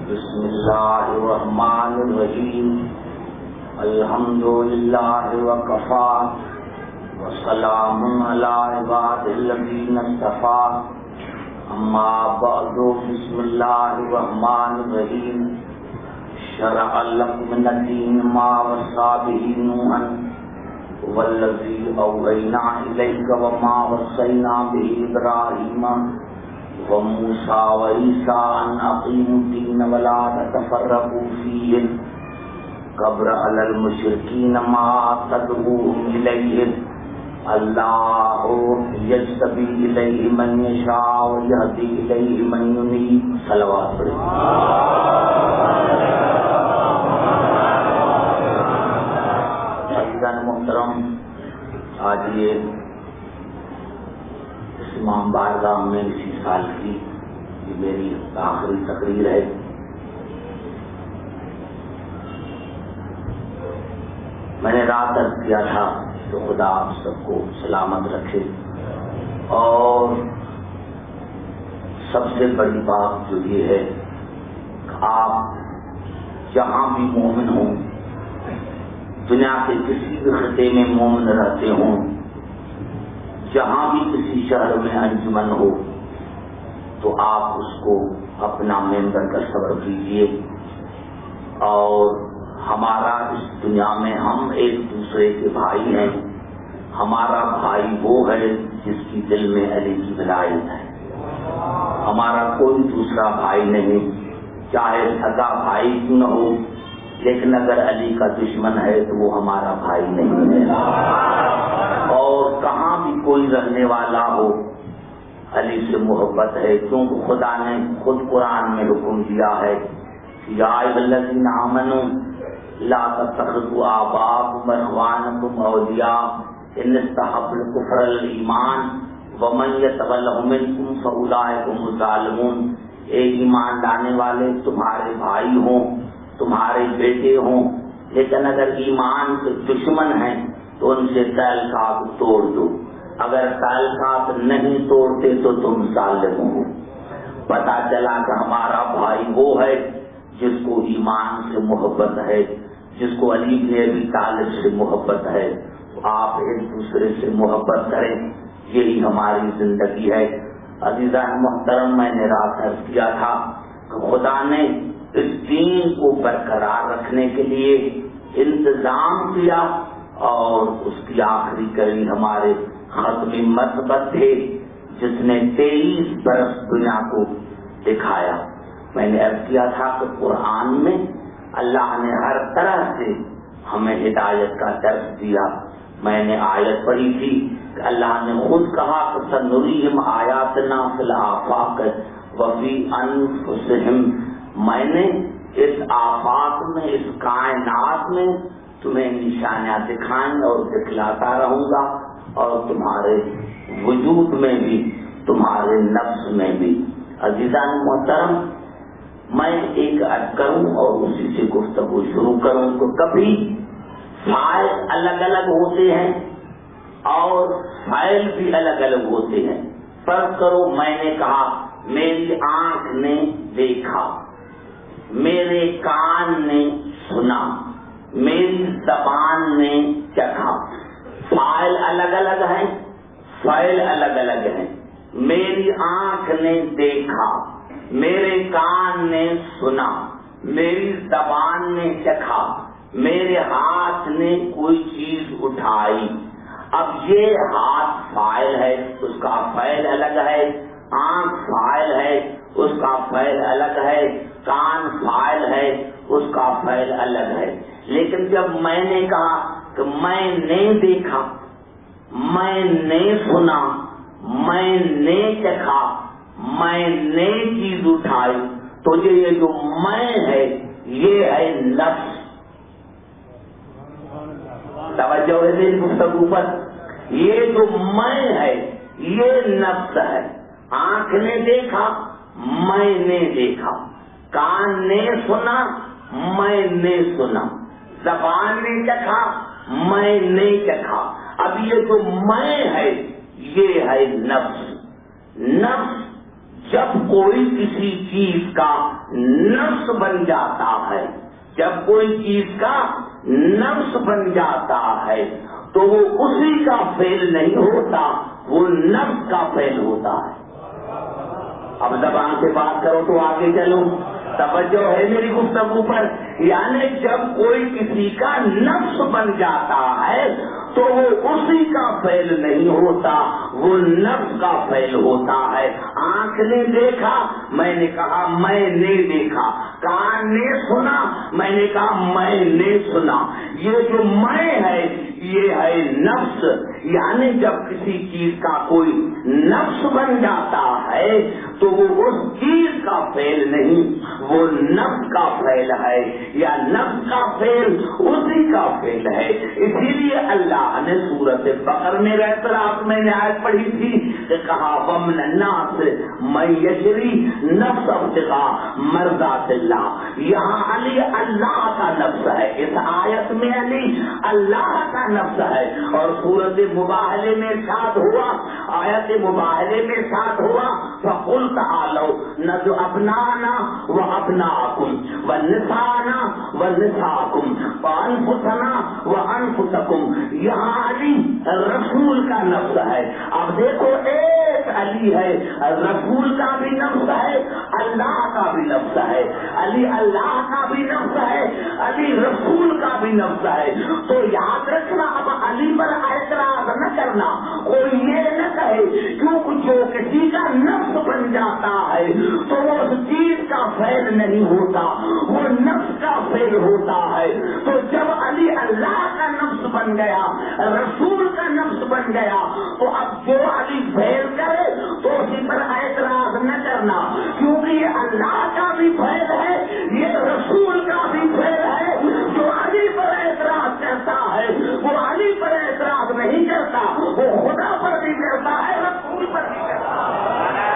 بسم اللہ الرحمن الرحیم الحمد للہ وکفا وسلام علی عبادہ الذین اصطفى اما بعد بسم اللہ الرحمن الرحیم شرع لکم من الدین ما وصى به نوحا والذی اوحینا الیک وما وصینا به ابراہیم وموسیٰ وعیسیٰ ان اقیموا الدین ولا تتفرقوا فیہ کبر علی المشرکین ما تدعوہم الیہ اللہ یجتبی الیہ من یشاء ویہدی الیہ من ینیب صلوات پڑھیں۔ عزیزان محترم، آج یہ امام بارگاہ میں اسی سال کی یہ میری آخری تقریر ہے۔ میں نے رات عرض کیا تھا تو خدا آپ سب کو سلامت رکھے، اور سب سے بڑی بات جو یہ ہے کہ آپ جہاں بھی مومن ہوں، دنیا کے کسی بھی خطے میں مومن رہتے ہوں، جہاں بھی کسی شہر میں انجمن ہو، تو آپ اس کو اپنا ممبر کا تصور کیجیے، اور ہمارا اس دنیا میں ہم ایک دوسرے کے بھائی ہیں۔ ہمارا بھائی وہ ہے جس کی دل میں علی کی ولایت ہے، ہمارا کوئی دوسرا بھائی نہیں، چاہے سگا بھائی کیوں نہ ہو، لیکن اگر علی کا دشمن ہے تو وہ ہمارا بھائی نہیں ہے۔ اور کہاں بھی کوئی رہنے والا ہو، علی سے محبت ہے، کیونکہ خدا نے خود قرآن میں حکم دیا ہے یا ایھا الذین آمنوا لا تتخذوا آباءکم واخوانکم اولیاء ان استحبوا الکفر علی الایمان ومن یتولہم منکم فاولئک هم الظالمون۔ اے ایمان لانے والے، تمہارے بھائی ہوں، تمہارے بیٹے ہوں، لیکن اگر ایمان کے دشمن ہیں تو ان سے تعلقات توڑ دو، اگر تعلقات نہیں توڑتے تو تم ظالم ہو۔ پتہ چلا کہ ہمارا بھائی وہ ہے جس کو ایمان سے محبت ہے، جس کو علی بن ابی طالب سے محبت ہے۔ آپ ایک دوسرے سے محبت کریں، یہی ہماری زندگی ہے۔ عزیزان محترم، میں نے رات عرض کیا تھا کہ خدا نے اس دین کو برقرار رکھنے کے لیے انتظام کیا، اور اس کی آخری کڑی ہمارے ختم مثبت تھے جس نے 23 برس دنیا کو دکھایا۔ میں نے عرض کیا تھا کہ قرآن میں اللہ نے ہر طرح سے ہمیں ہدایت کا درس دیا۔ میں نے آیت پڑھی تھی کہ اللہ نے خود کہا کہ سنریہم آیاتنا فی الآفاق وفی انفسہم، میں نے اس آفاق میں، اس کائنات میں تمہیں نشانیاں دکھائیں اور دکھلاتا رہوں گا، اور تمہارے وجود میں بھی، تمہارے نفس میں بھی۔ عزیزان محترم، میں ایک عرض کروں اور اسی سے گفتگو شروع کروں کہ کبھی فاعل الگ الگ ہوتے ہیں اور فاعل بھی الگ الگ ہوتے ہیں۔ فرض کرو میں نے کہا میری آنکھ نے دیکھا، میرے کان نے سنا، میری زبان نے چکھا۔ فاعل الگ الگ ہیں، فاعل الگ الگ ہیں۔ میری آنکھ نے دیکھا، میرے کان نے سنا، میری زبان نے چکھا، میرے ہاتھ نے کوئی چیز اٹھائی۔ اب یہ ہاتھ فاعل ہے، اس کا فاعل الگ ہے، آنکھ فاعل ہے، اس کا فاعل الگ ہے، کان فاعل ہے، اس کا فاعل الگ ہے۔ لیکن جب میں نے کہا کہ میں نے دیکھا، میں نے سنا، میں نے چکھا، میں نے چیز اٹھائی، تو یہ جو میں ہے یہ ہے نفس۔ توجہ ہے میری گفتگو پر؟ یہ جو میں ہے یہ نفس ہے۔ آنکھ نے دیکھا، میں نے دیکھا، کان نے سنا، میں نے سنا، زبان نے چکھا، میں نے چکھا۔ اب یہ جو میں ہے یہ ہے نفس۔ نفس جب کوئی کسی چیز کا نفس بن جاتا ہے، جب کوئی چیز کا نفس بن جاتا ہے تو وہ اسی کا فعل نہیں ہوتا، وہ نفس کا فعل ہوتا ہے۔ اب زبان سے بات کرو تو آگے چلو، توجہ ہے میری گفتگو پر۔ یعنی جب کوئی کسی کا نفس بن جاتا ہے تو وہ اسی کا فعل نہیں ہوتا، وہ نفس کا فعل ہوتا ہے۔ آنکھ نے دیکھا، میں نے کہا میں نے دیکھا، کان نے سنا، میں نے کہا میں نے سنا۔ یہ جو میں ہے یہ ہے نفس۔ یعنی جب کسی چیز کا کوئی نفس بن جاتا ہے تو وہ اس چیز کا فعل نہیں، وہ نفس کا فعل ہے، یا نفس کا فعل اسی کا فعل ہے۔ اسی لیے اللہ نے سورۃ بقرہ میں رات میں نے آیت پڑھی تھی کہ کہا ومن الناس من یشری نفس ابتغاء مرضات اللہ۔ یہاں علی اللہ کا نفس ہے، اس آیت میں علی اللہ کا نفس ہے، اور سورۃ مباہلے میں ارشاد ہوا، آیت مباہلے میں ارشاد ہوا فقل تعالوا ندعو ابناءنا وابناءکم ونساءنا ونساءکم وانفسنا وانفسکم۔ یہاں علی رسول کا نفس ہے۔ اب دیکھو ایک علی ہے، رسول کا بھی نفس ہے، اللہ کا بھی نفس ہے، علی اللہ کا بھی نفس ہے، علی رسول کا بھی نفس ہے۔ تو یاد رکھنا، اب علی پر اعتراض نہ کرنا، کوئی یہ نہ کہے کیونکہ جو کسی کا نفس بن جاتا ہے تو وہ اس چیز کا فعل نہیں ہوتا، وہ نفس کا فعل ہوتا ہے۔ تو جب علی اللہ کا نفس بن گیا، رسول کا نفس بن گیا، تو اب جو علی فعل کرے تو اسی پر اعتراض نہ کرنا، کیونکہ یہ اللہ کا بھی فعل ہے، یہ رسول کا بھی فعل ہے۔ جو علی پر اعتراض کرتا ہے وہ علی پر اعتراض نہیں کرتا، وہ خدا پر بھی کرتا ہے، رسول پر بھی کرتا ہے۔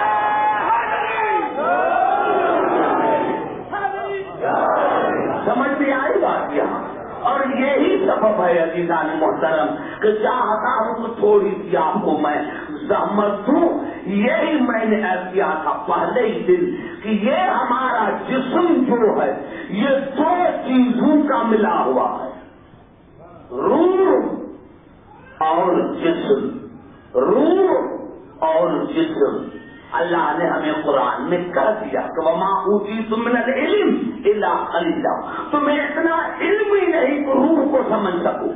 سمجھ میں آئی بات یہاں؟ اور یہی سبب ہے عزیزان محترم کہ چاہتا ہوں کہ تھوڑی سی آپ کو میں زحمت دوں۔ یہی میں نے عرض کیا تھا پہلے ہی دن کہ یہ ہمارا جسم جو ہے یہ دو چیزوں کا ملا ہوا ہے، روح اور جسم، روح اور جسم۔ اللہ نے ہمیں قرآن میں کہہ دیا کہ وما اوتیتم من العلم الا قلیلا، تمہیں اتنا علم ہی نہیں کہ روح کو سمجھ سکو۔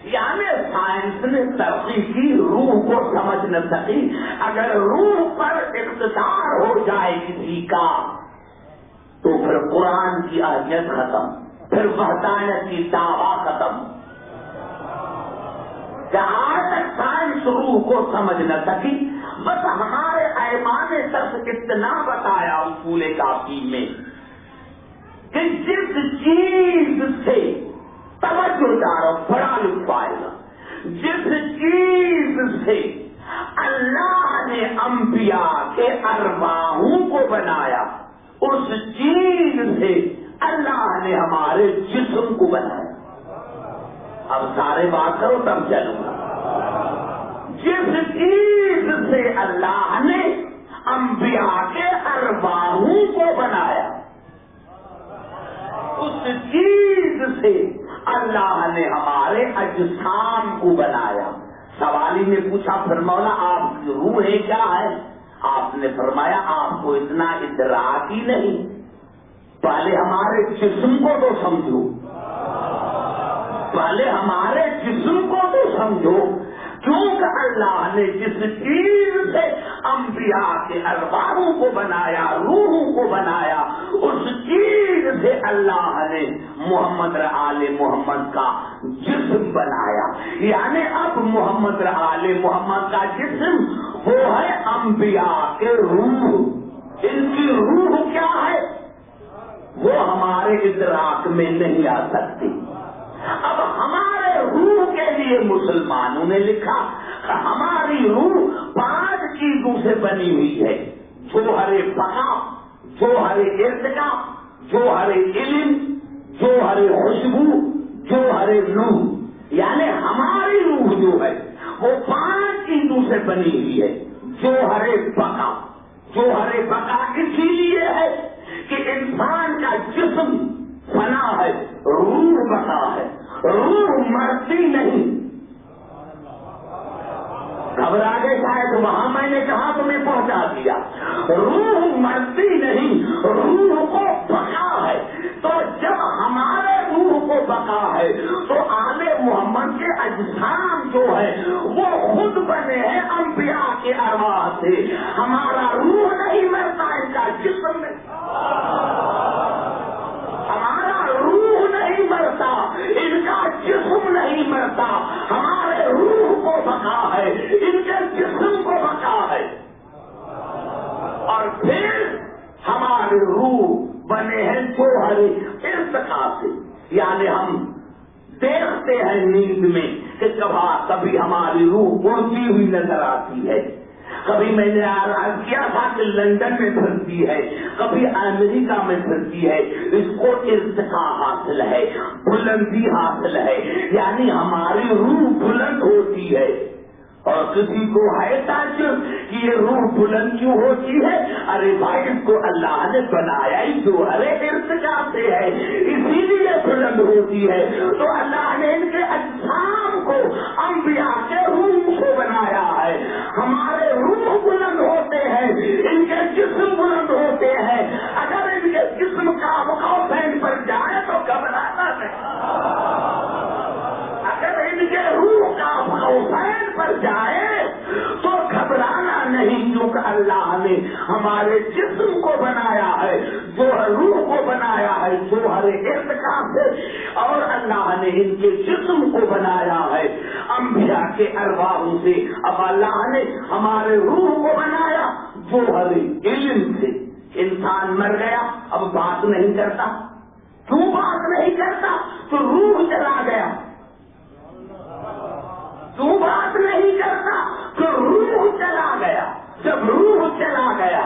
یعنی سائنس نے ترقی کی، روح کو سمجھ نہ سکی۔ اگر روح پر اقتدار ہو جائے کسی کا تو پھر قرآن کی اہمیت ختم، پھر وحدانیت کی دعویٰ ختم۔ جہاں تک سائنس روح کو سمجھ نہ سکی، بس ہمارے ایمان نے صرف اتنا بتایا اصول کافی میں کہ جس چیز سے توجہ دارو بڑا لطف آئے گا، جس چیز سے اللہ نے انبیاء کے ارواحوں کو بنایا، اس چیز سے اللہ نے ہمارے جسم کو بنایا۔ اب سارے بات کرو تب چلوں گا۔ جس چیز سے اللہ نے انبیاء کے ارواحوں کو بنایا، اس چیز سے اللہ نے ہمارے اجسام کو بنایا۔ سوالی نے پوچھا پھر مولا آپ کی روح ہے کیا ہے؟ آپ نے فرمایا آپ کو اتنا ادراک ہی نہیں، پہلے ہمارے جسم کو تو سمجھو، پہلے ہمارے جسم کو تو سمجھو، کیونکہ اللہ نے جس چیز سے انبیاء کے ارواحوں کو بنایا، روحوں کو بنایا، اس چیز سے اللہ نے محمد آل محمد کا جسم بنایا۔ یعنی اب محمد آل محمد کا جسم وہ ہے انبیاء کے روح۔ ان کی روح کیا ہے وہ ہمارے ادراک میں نہیں آ سکتی۔ اب ہمارے روح کے لیے مسلمانوں نے لکھا کہ ہماری روح 5 چیزوں سے بنی ہوئی ہے، جوہر بقا، جوہر ارتقا، جوہر علم، جوہر خوشبو، جوہر نور۔ یعنی ہماری روح جو ہے وہ 5 چیزوں سے بنی ہوئی ہے، جوہر بقا. جوہر بقا اسی لیے ہے کہ انسان کا جسم فنا ہے، روح بقا ہے. روح مرتی نہیں. گھبرا گئے شاید وہاں میں نے کہا تمہیں پہنچا دیا. روح مرتی نہیں، روح کو بقا ہے. تو جب ہمارے روح کو بقا ہے تو آل محمد کے اجسام جو ہے وہ خود بنے ہیں انبیاء کے ارواح سے. ہمارا روح نہیں مرتا، ان کا جسم میں. ہمارا روح نہیں مرتا، ان کا جسم نہیں مرتا. ہمارے روح کو بقا ہے، ان کے جسم کو بقا ہے. اور پھر ہمارے روح بنے ہیں جوہر ارتقا سے. یعنی ہم دیکھتے ہیں نیند میں کہ کبھی ہماری روح اڑتی ہوئی نظر آتی ہے. کبھی میں نے آراز کیا تھا کہ لندن میں پھرتی ہے، کبھی امریکہ میں پھرتی ہے. اس کو ارتقا حاصل ہے، بلندی حاصل ہے. یعنی ہماری روح بلند ہوتی ہے. اور کسی کو ہے تعجب کہ یہ روح بلند کیوں ہوتی ہے؟ ارے بھائی، اس کو اللہ نے بنایا ہی جوہر ارتقا سے ہے، اسی لیے بلند ہوتی ہے. تو اللہ نے ان کے اجسام کو انبیاء کے روح کو بنایا ہے. ہمارے روح بلند ہوتے ہیں، ان کے جسم بلند ہوتے ہیں. اگر ان کے جسم کا قوسین پر جائے تو گھبرانا نہیں. اگر ان کے روح کا قوسین پر جائے تو گھبرانا نہیں، کیونکہ اللہ نے ہمارے جسم کو بنایا ہے، جو روح کو بنایا ہے جوہر ارتقا سے. اور اللہ نے ان کے جسم کو بنایا ہے انبیاء کے ارواح سے. اب اللہ نے ہمارے روح کو بنایا جوہر علم سے. انسان مر گیا، اب بات نہیں کرتا. کیوں بات نہیں کرتا؟ تو روح چلا گیا. تو بات نہیں کرتا تو روح چلا گیا. جب روح چلا گیا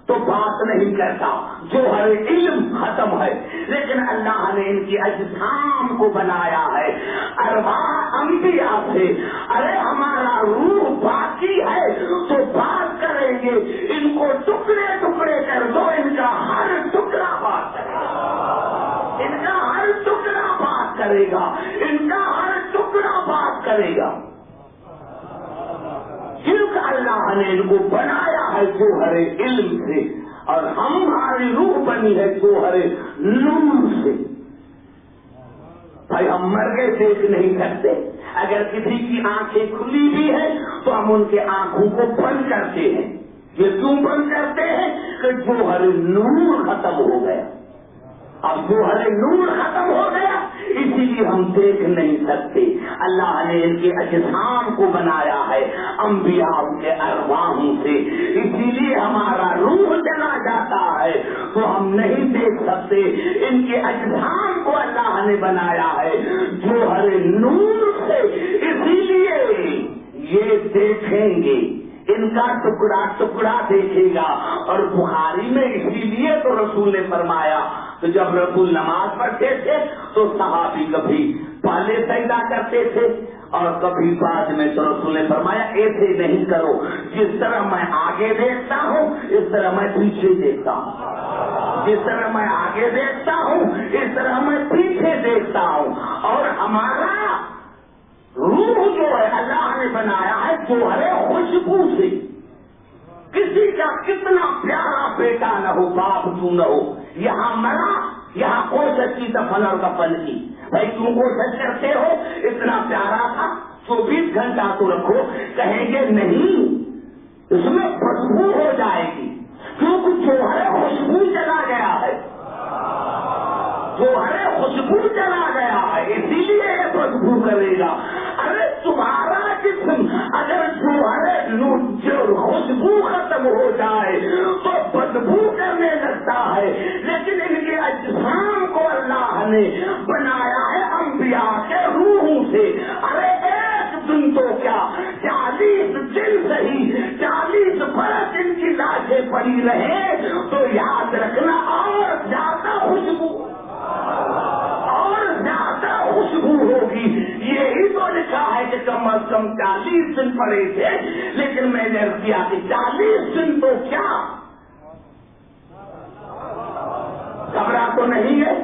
تو بات نہیں کرتا. جوہر علم ختم ہے. لیکن اللہ نے ان کی اجسام کو بنایا ہے ارواح انبیاء سے. ارے ہمارا روح باقی ہے تو بات کریں گے. ان کو ٹکڑے ٹکڑے کر دو، ان کا ہر ٹکڑا بات کرے گا. ان کا ہر ٹکڑا بات کرے گا. ان کا ہر ٹکڑا بات کرے گا. کیونکہ اللہ نے ان کو بنایا ہے جوہر علم سے، اور ہماری روح بنی ہے جوہر نور سے. بھائی ہم مر گئے دیکھ نہیں سکتے. اگر کسی کی آنکھیں کھلی بھی ہیں تو ہم ان کے آنکھوں کو بند کرتے ہیں. یہ کیوں بند کرتے ہیں؟ کہ جوہر نور ختم ہو گیا. اب جوہر نور ختم ہو گیا، اسی لیے ہم دیکھ نہیں سکتے. اللہ نے ان کے اجسام کو بنایا ہے انبیاء کے ارواحوں سے. اسی لیے ہمارا روح چلا جاتا ہے تو ہم نہیں دیکھ سکتے. ان کے اجسام کو اللہ نے بنایا ہے جوہر نور سے. اسی لیے یہ دیکھیں گے، ان کا ٹکڑا ٹکڑا دیکھے گا. اور بخاری میں اسی لیے تو رسول نے فرمایا کہ جب رسول نماز پڑھتے تھے تو صحابی کبھی پہلے سجدہ کرتے تھے اور کبھی بعد میں. تو رسول نے فرمایا ایسے نہیں کرو، جس طرح میں آگے دیکھتا ہوں اس طرح میں پیچھے دیکھتا ہوں. جس طرح میں آگے دیکھتا ہوں اس طرح میں پیچھے دیکھتا ہوں. اور ہمارا روح جو ہے اللہ نے بنایا ہے جوہر خوشبو سے. کسی کا کتنا پیارا بیٹا نہ ہو، باپ کیوں نہ ہو، یہاں مرا، یہاں کوشش کی دفن اور کفن کی. بھائی کیوں کوشش کرتے ہو؟ اتنا پیارا تھا 24 گھنٹہ تو رکھو. کہیں گے نہیں، اس میں خوشبو ہو جائے گی. کیونکہ جوہر خوشبو چلا گیا ہے. جوہر خوشبو چلا گیا ہے، اسی لیے یہ خوشبو کرے گا. ارے تمہارا جسم اگر جوہر خوشبو ختم ہو جائے تو بدبو کرنے لگتا ہے. لیکن ان کے اجسام کو اللہ نے بنایا ہے انبیاء کے روحوں سے. ارے ایک دن تو کیا 40 دن صحیح 40 برس ان کی لاشیں پڑی رہے تو یاد رکھنا اور زیادہ خوشبو ہوگی. یہی تو لکھا ہے کہ کم از کم 40 دن پڑے تھے، لیکن میں نے کیا کہ 40 دن تو کیا گھبرا تو نہیں ہے؟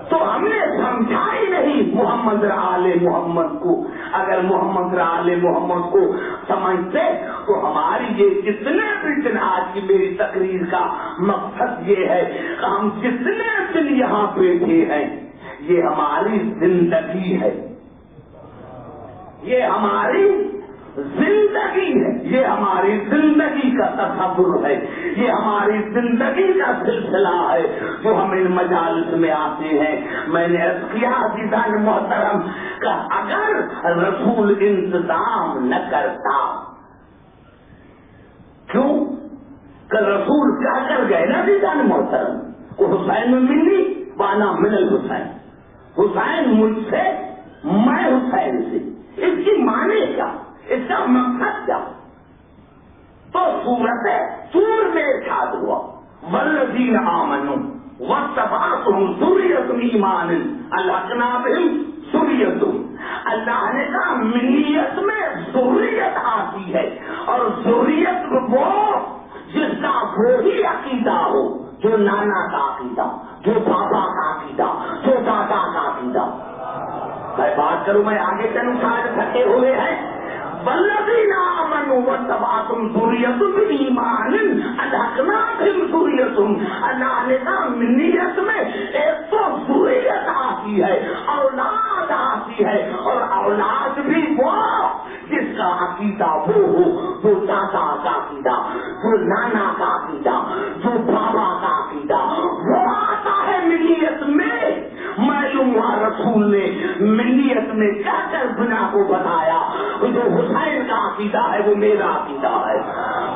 تو ہم نے سمجھا ہی نہیں محمد آل محمد کو. اگر محمد آل محمد کو سمجھتے تو ہماری یہ جتنے بھی دن، آج کی میری تقریر کا مقصد یہ ہے کہ ہم جتنے دن یہاں بیٹھے ہیں یہ ہماری زندگی ہے، یہ ہماری زندگی ہے، یہ ہماری زندگی کا تصور ہے، یہ ہماری زندگی کا سلسلہ ہے جو ہم ان مجالس میں آتے ہیں. میں نے عرض کیا عزیزان محترم کہ اگر رسول انتظام نہ کرتا، کیوں کہ رسول کیا کر گئے نا عزیزان محترم، وہ حسین منی وانا من الحسین، حسین مجھ سے میں حسین سے. اس کی معنی کیا، اس کا مقصد کیا؟ تو سورت طور میں ارشاد ہوا والذین آمنوا واتبعتهم ذریتہم ایمانا الحقنا بہم ذریتہم. اللہ نے کہا منیت میں ذریت آتی ہے، اور ذریت وہ جس کا وہی عقیدہ ہو جو نانا کا عقیدہ، جو بابا کا عقیدہ، جو دادا کا عقیدہ. میں بات کروں، میں آگے چلوں، شاید تھکے ہوئے ہیں. والذین آمنوا واتبعتهم ذریتہم ایمانا الحقنا بہم ذریتہم. اللہ نے کہا منیت میں ایک تو ذریت آتی ہے، اولاد آتی ہے، اور اولاد بھی وہ جس کا عقیدہ وہ ہو، جو دادا کا عقیدہ، جو نانا کا عقیدہ، جو بابا کا عقیدہ، وہ آتا ہے منیت میں. معلوم ہوا رسول نے منیت میں کیا کر بنا کو بتایا. جو حسین کا عقیدہ ہے وہ میرا عقیدہ ہے،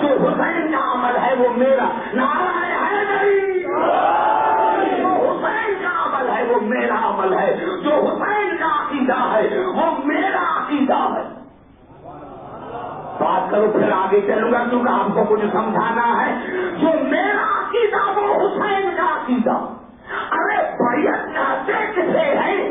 جو حسین کا عمل ہے وہ میرا. نعرہ حیدری. جو حسین کا عمل ہے وہ میرا عمل ہے، جو حسین کا عقیدہ ہے وہ میرا عقیدہ ہے. بات کرو پھر آگے چلوں گا، کیونکہ آپ کو کچھ سمجھانا ہے. جو میرا عقیدہ وہ حسین کا عقیدہ. ارے بیعت کہتے کسے ہیں؟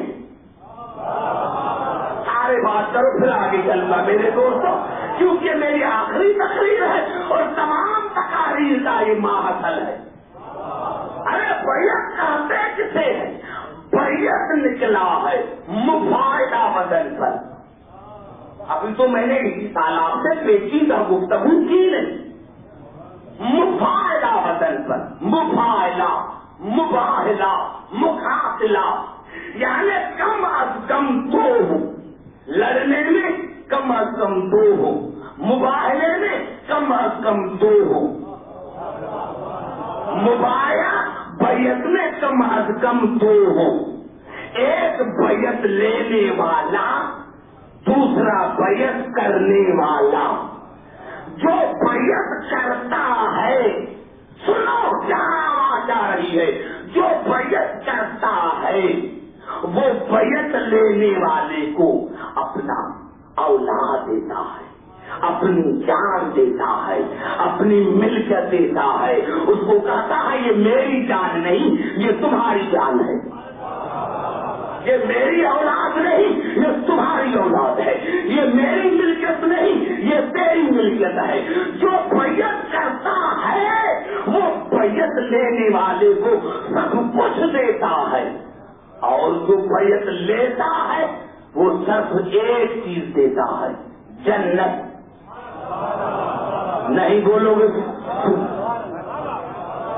سارے بات کرو پھر آگے چلوں گا میرے دوستوں، کیونکہ میری آخری تقریر ہے اور تمام تقاریر کا یہ ماحصل ہے. ارے بیعت کہتے کسے ہیں؟ بیعت نکلا ہے مفاہدہ بدن پر. ابھی تو میں نے اسی تالاب سے پیچیدہ گفتگو کی نہیں. مفاہدہ بدن پر، مفاہدہ، مباہلہ، مقاتلہ، یعنی کم از کم 2 ہو. لڑنے میں کم از کم 2 ہو، مباہلے میں کم از کم 2 ہو. مبایا بیعت میں کم از کم 2 ہو. ایک بیعت لینے والا، دوسرا بیعت کرنے والا. جو بیعت کرتا ہے، سنو کیا آواز آ رہی ہے، جو بیعت کرتا ہے وہ بیعت لینے والے کو اپنا اولاد دیتا ہے، اپنی جان دیتا ہے، اپنی ملکیت دیتا ہے. اس کو کہتا ہے یہ میری جان نہیں، یہ تمہاری جان ہے، یہ میری اولاد نہیں، یہ تمہاری اولاد ہے، یہ میری ملکیت نہیں، یہ تیری ملکیت ہے. جو بیعت کرتا ہے وہ بیعت لینے والے کو سب کچھ دیتا ہے، اور جو بیعت لیتا ہے وہ صرف ایک چیز دیتا ہے، جنت. نہیں بولو گے؟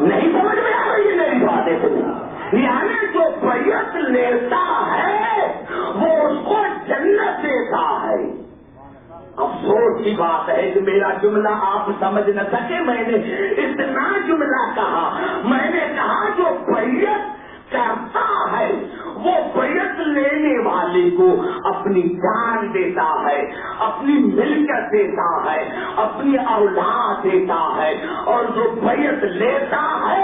نہیں سمجھ میں آ رہی ہے میری باتیں تمہیں؟ یعنی جو بیعت لیتا ہے وہ اس کو جنت دیتا ہے. افسوس کی بات ہے کہ میرا جملہ آپ سمجھ نہ سکے. میں نے اتنا جملہ کہا، میں نے کہا جو بیعت کرتا ہے وہ بیعت لینے والے کو اپنی جان دیتا ہے، اپنی ملکیت دیتا ہے، اپنی اولاد دیتا ہے، اور جو بیعت لیتا ہے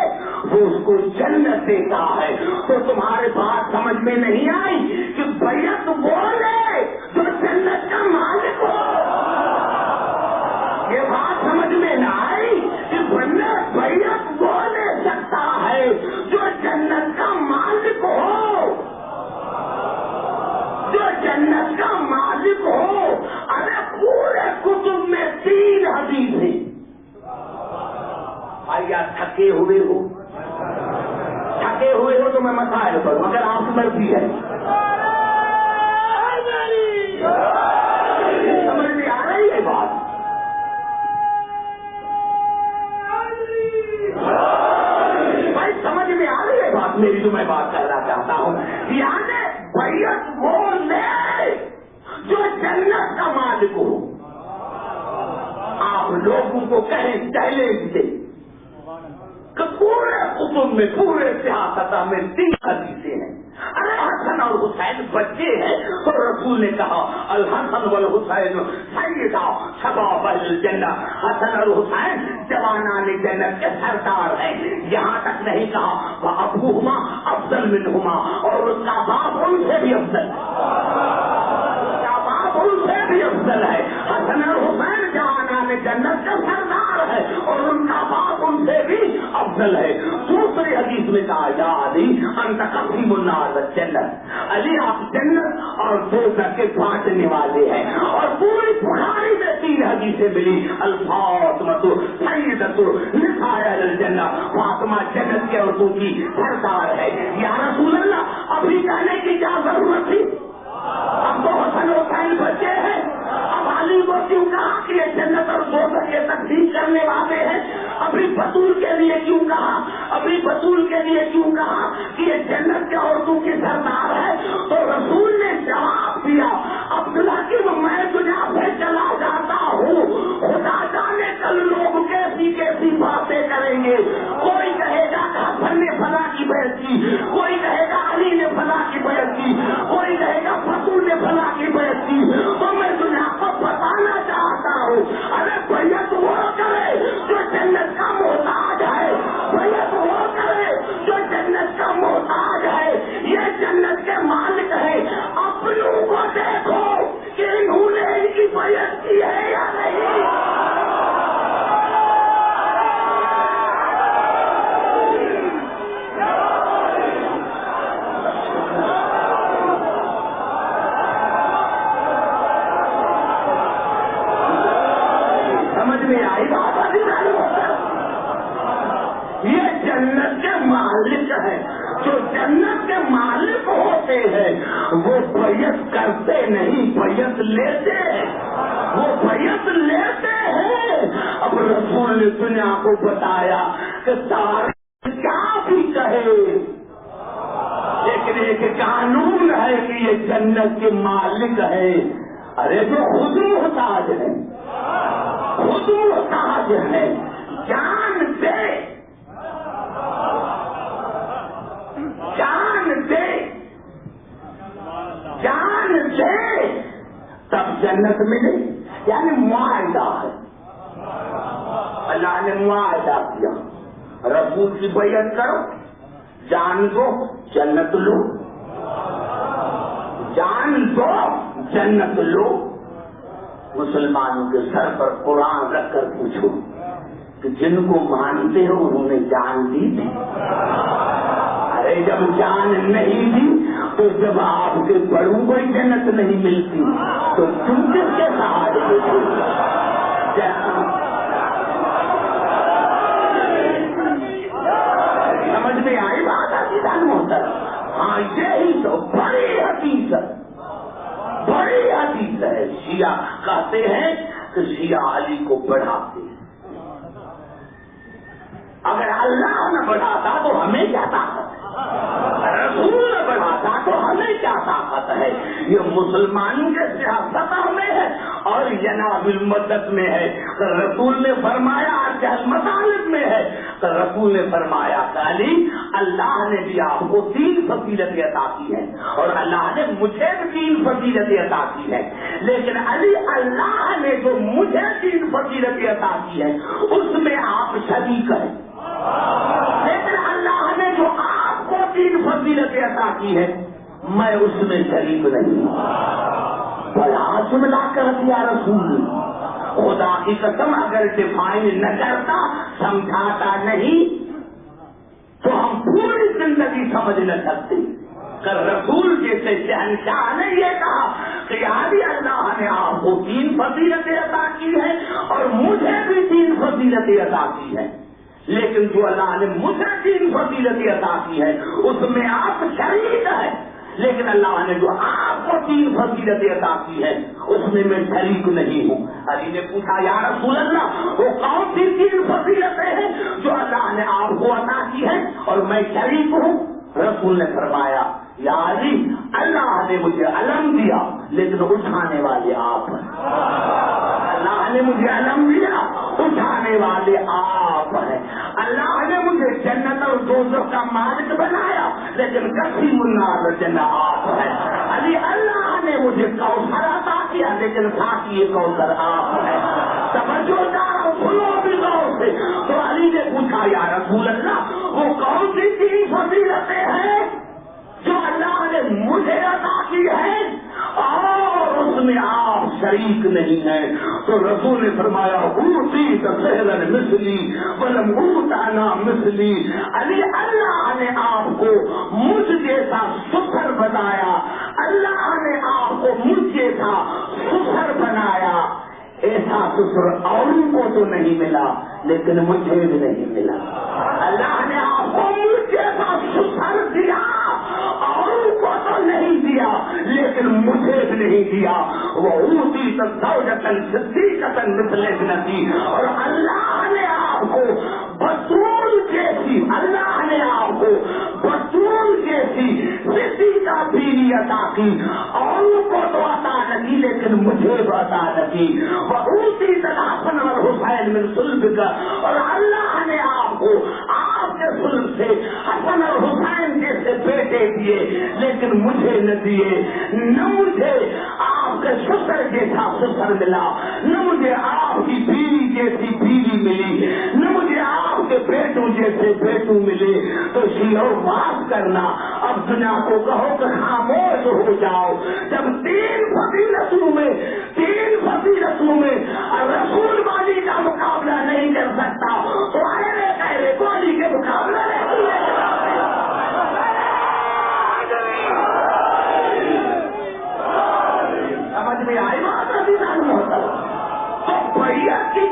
وہ اس کو جنت دیتا ہے. تو تمہارے بات سمجھ میں نہیں آئی کہ بیعت وہ لے جو جنت کا مالک ہو. یہ بات سمجھ میں نہ آئی کہ بیعت وہ لے سکتا ہے جو جنت کا مالک ہو. جو جنت کا مالک کیا تھکے ہوئے ہو؟ تھکے ہوئے ہو تو میں مسائل پڑھوں، اگر آپ کی مرضی ہے سمجھ میں آ رہی ہے بات؟ بھائی سمجھ میں آ رہی ہے بات میری جو میں بات کرنا چاہتا ہوں؟ یعنی بیعت وہ لے جو جنت کا مالک ہو. آپ لوگوں کو کہیں چیلنج دے کہ پورے کتب میں پورے سیاست میں 3 حدیثیں ہیں. ارے حسن اور حسین بچے ہیں تو رسول نے کہا الحسن والحسین سیدا شباب الجنہ، حسن اور حسین جوانان جنت کے سردار ہیں. یہاں تک نہیں کہا وابوہما افضل منہما، اور اس کا باپ ان سے بھی افضل، اس کا باپ ان سے بھی افضل ہے. حسن اور حسین جوانان جنت کے سردار ہے اور ان کا باپ ان سے بھی افضل ہے. دوسری حدیث میں کہا یا علی انت قسیم النار والجنت، علی آپ جنت اور دوزخ کے بانٹنے والے ہیں. اور پوری بخاری میں 3 حدیثیں ملی. الفاطمہ سیدۃ نساء الجنہ، فاطمہ جنت کے عورتوں کی سردار ہے. یا رسول اللہ ابھی کہنے کی کیا ضرورت تھی؟ اب تو حسن حسین بچے ہیں، اب علی کو کیوں کہا کہ یہ جنت اور دوزخ کے تقسیم کرنے والے ہیں؟ ابھی بطول کے لیے کیوں کہا؟ ابھی بطول کے لیے کیوں کہا کہ یہ جنت کے عورتوں کی سردار ہے؟ تو رسول نے جواب دیا عبداللہ کی میں دنیا سے چلا جاتا ہوں، خدا جانے کل لوگ کیسی کیسی باتیں کریں گے. کوئی کہے گا حسن نے فلاں کی بیعت کی، کوئی کہے گا علی نے فلاں کی بیعت کی، کوئی کہے گا بطول نے فلاں کی بیعت کی. تو میں دنیا کو بتانا چاہتا ہوں ارے بیعت وہ کرے جو جنت کا محتاج ہے، بیعت وہ کرے جو جنت کا محتاج ہے. یہ جنت کے مالک ہے. اپنوں کو دیکھو کہ انہوں نے ان کی بیعت کی ہے یا نہیں. یہ جنت کے مالک ہے. جو جنت کے مالک ہوتے ہیں وہ بیعت کرتے نہیں، بیعت لیتے ہیں، وہ بیعت لیتے ہیں. اب رسول نے دنیا کو بتایا کہ تاریخ کیا بھی کہے لیکن ایک قانون ہے کہ یہ جنت کے مالک ہے. ارے جو خود محتاج ہے، خود محتاج ہے، جان دے، جان دے، جان دے تب جنت ملے. یعنی معاہدہ ہے، اللہ نے معاہدہ کیا رسول کی بیعت کرو، جان دو جنت لو، جان دو جنت لو. مسلمانوں کے سر پر قرآن رکھ کر پوچھو کہ جن کو مانتے ہو انہوں نے جان دی تھی. ارے جب جان نہیں دی تو جب آپ کے بڑوں کو ہی جنت نہیں ملتی تو تم کس کے ساتھ سمجھ میں آئی بات آتی دان محترم؟ ہاں یہی تو بڑی حدیث ہے، بڑی حدیث ہے. شیعہ کہتے ہیں کہ شیعہ علی کو بڑھاتے ہیں. اگر اللہ نہ بڑھاتا تو ہمیں کیا طاقت ہے؟ رسول نہ بڑھاتا تو ہمیں کیا طاقت ہے؟ یہ مسلمانوں کے سیاست میں ہے اور جناب المدت میں ہے. رسول نے فرمایا جہل مطالب میں ہے. رسول نے فرمایا کہ علی اللہ نے بھی آپ کو 3 فضیلتیں عطا کی ہیں اور اللہ نے مجھے بھی 3 فضیلتیں عطا کی ہیں. لیکن علی اللہ نے جو مجھے 3 فضیلتیں عطا کی ہیں اس میں آپ شریک ہیں، لیکن اللہ نے جو آپ کو 3 فضیلتیں عطا کی ہے میں اس میں شریک نہیں. بڑا جملہ کر دیا رسول. خدا کی قسم اگر ڈیفائن نہ کرتا، سمجھاتا نہیں تو ہم پوری زندگی سمجھ نہ سکتے. کر رسول جیسے شہنشاہ نے یہ کہا کہ یعنی اللہ نے آپ کو 3 فضیلتیں عطا کی ہیں اور مجھے بھی 3 فضیلتیں عطا کی ہیں. لیکن جو اللہ نے مجھے 3 فضیلتیں عطا کی ہے اس میں آپ شریک ہیں، لیکن اللہ نے جو آپ کو 3 فضیلتیں عطا کی ہے اس میں شریک نہیں ہوں۔ علی نے پوچھا یا رسول اللہ وہ کون سی 3 فضیلتیں ہیں جو اللہ نے آپ کو عطا کی ہے اور میں شریک ہوں؟ رسول نے فرمایا یا علی اللہ نے مجھے علم دیا لیکن اٹھانے والے آپ ہیں، اللہ نے مجھے علم دیا اٹھانے والے آپ ہیں، اللہ نے مجھے جنت اور دوزخ کا مالک بنایا لیکن قسیم النار جنت آپ ہے، علی اللہ نے مجھے کوثر عطا کیا لیکن ساتھی یہ کوثر آپ ہے۔ توجہ دارو سنو بھی غور سے، تو علی نے پوچھا یا رسول اللہ وہ کون سی 3 فضیلتیں ہیں جو اللہ نے مجھے عطا کی ہے اور اس میں آپ شریک نہیں ہیں؟ تو رسول نے فرمایا اوتی سہلا مثلی ولم اوتانا مثلی، علی اللہ نے آپ کو مجھ جیسا سفر بنایا، اللہ نے آپ کو مجھ جیسا سفر بنایا، ایسا سفر اوروں کو تو نہیں ملا لیکن مجھے بھی نہیں ملا، اللہ نے آپ کو مجھ جیسا سفر دیا اوروں کو تو نہیں دیا لیکن مجھے بھی نہیں دیا، وہ اوتی زوجۃ صدیقۃ مثل ابنتی، اور اللہ نے آپ کو بطول جیسی، اللہ نے آپ کو بطول جیسی صدیقہ بیوی عطا کی، اوروں کو تو عطا نہیں لیکن مجھے بھی عطا نہیں، وہ اوتی الحسن والحسین من صلبک، اور اللہ نے آپ کو آپ کے صلب سے حسن اور حسین جیسے بیٹے دیے لیکن مجھے نہ دیے، نہ مجھے آپ کے سسر جیسا سسر ملا، نہ مجھے آپ کی بیوی جیسی بیوی ملی، نہ مجھے آپ کے بیٹوں جیسے بیٹوں ملے، تو شیعو معاف کرنا، اب دنیا کو کہو کہ خاموش ہو جاؤ، جب 3 فضیلتوں میں رسول والی کا مقابلہ نہیں کر سکتا تو ایرے گولی کے مقابلہ نہیں ہے۔ سمجھ میں آئی بات ابھی معلوم ہوتا تو بیعت کی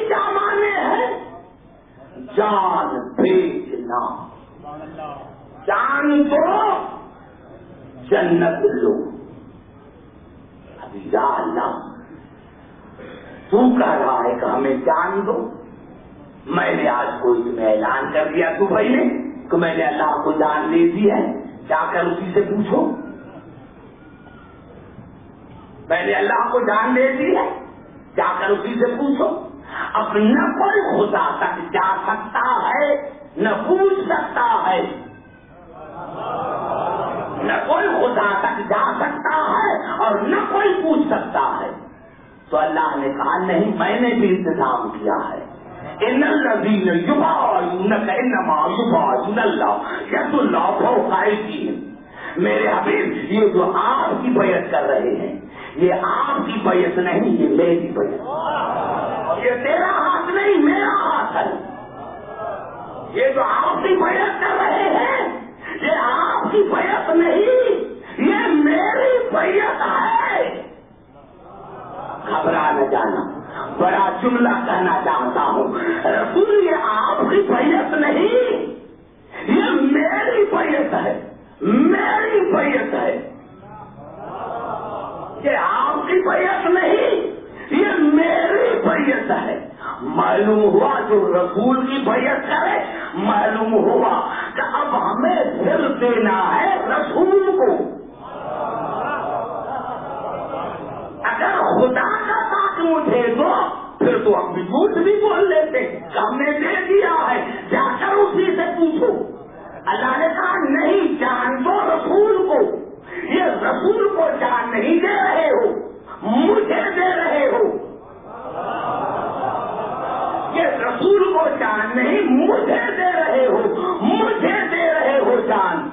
کیا معنی ہے؟ جان بیچنا، جان دو جنت لو۔ ابھی یا اللہ تو کہہ رہا ہے کہ ہمیں جان دو، میں نے آج کوئی تمہیں اعلان کر دیا دبئی میں کہ میں نے اللہ کو جان دے دی ہے، جا کر اسی سے پوچھو، میں نے اللہ کو جان دے دی ہے، جا کر اسی سے پوچھو۔ اب نہ کوئی خدا تک جا سکتا ہے نہ پوچھ سکتا ہے، نہ کوئی خدا تک جا سکتا ہے اور نہ کوئی پوچھ سکتا ہے، تو اللہ نے کہا نہیں میں نے بھی انتظام کیا ہے، ان الذین یبایعونک انما یبایعون اللہ ید اللہ فوق ایدیہم، میرے حبیب یہ جو آپ کی بیعت کر رہے ہیں یہ آپ کی بیعت نہیں، یہ میری بیعت، یہ تیرا ہاتھ نہیں میرا ہاتھ ہے، یہ جو آپ کی بیعت کر رہے ہیں یہ آپ کی بیعت نہیں، یہ میری بیعت ہے۔ گھبرا نہ جانا، بڑا جملہ کہنا چاہتا ہوں، رسول یہ آپ کی بیعت نہیں، یہ میری بیعت ہے، میری بیعت ہے، یہ آپ کی بیعت نہیں، یہ میری بیعت ہے۔ معلوم ہوا جو رسول کی بیعت کرے، معلوم ہوا کہ اب ہمیں دل دینا ہے رسول کو۔ اگر خدا کا ساتھ مجھے دو پھر تو ہم بھی جھوٹ بھی بول لیتے، ہم نے دے دیا ہے، جا کر اسی سے پوچھو۔ اللہ نے کہا نہیں، جان دو رسول کو، یہ رسول کو جان نہیں دے رہے ہو، مجھے دے رہے ہو، یہ رسول کو جان نہیں مجھے دے رہے ہو، مجھے دے رہے ہو جان۔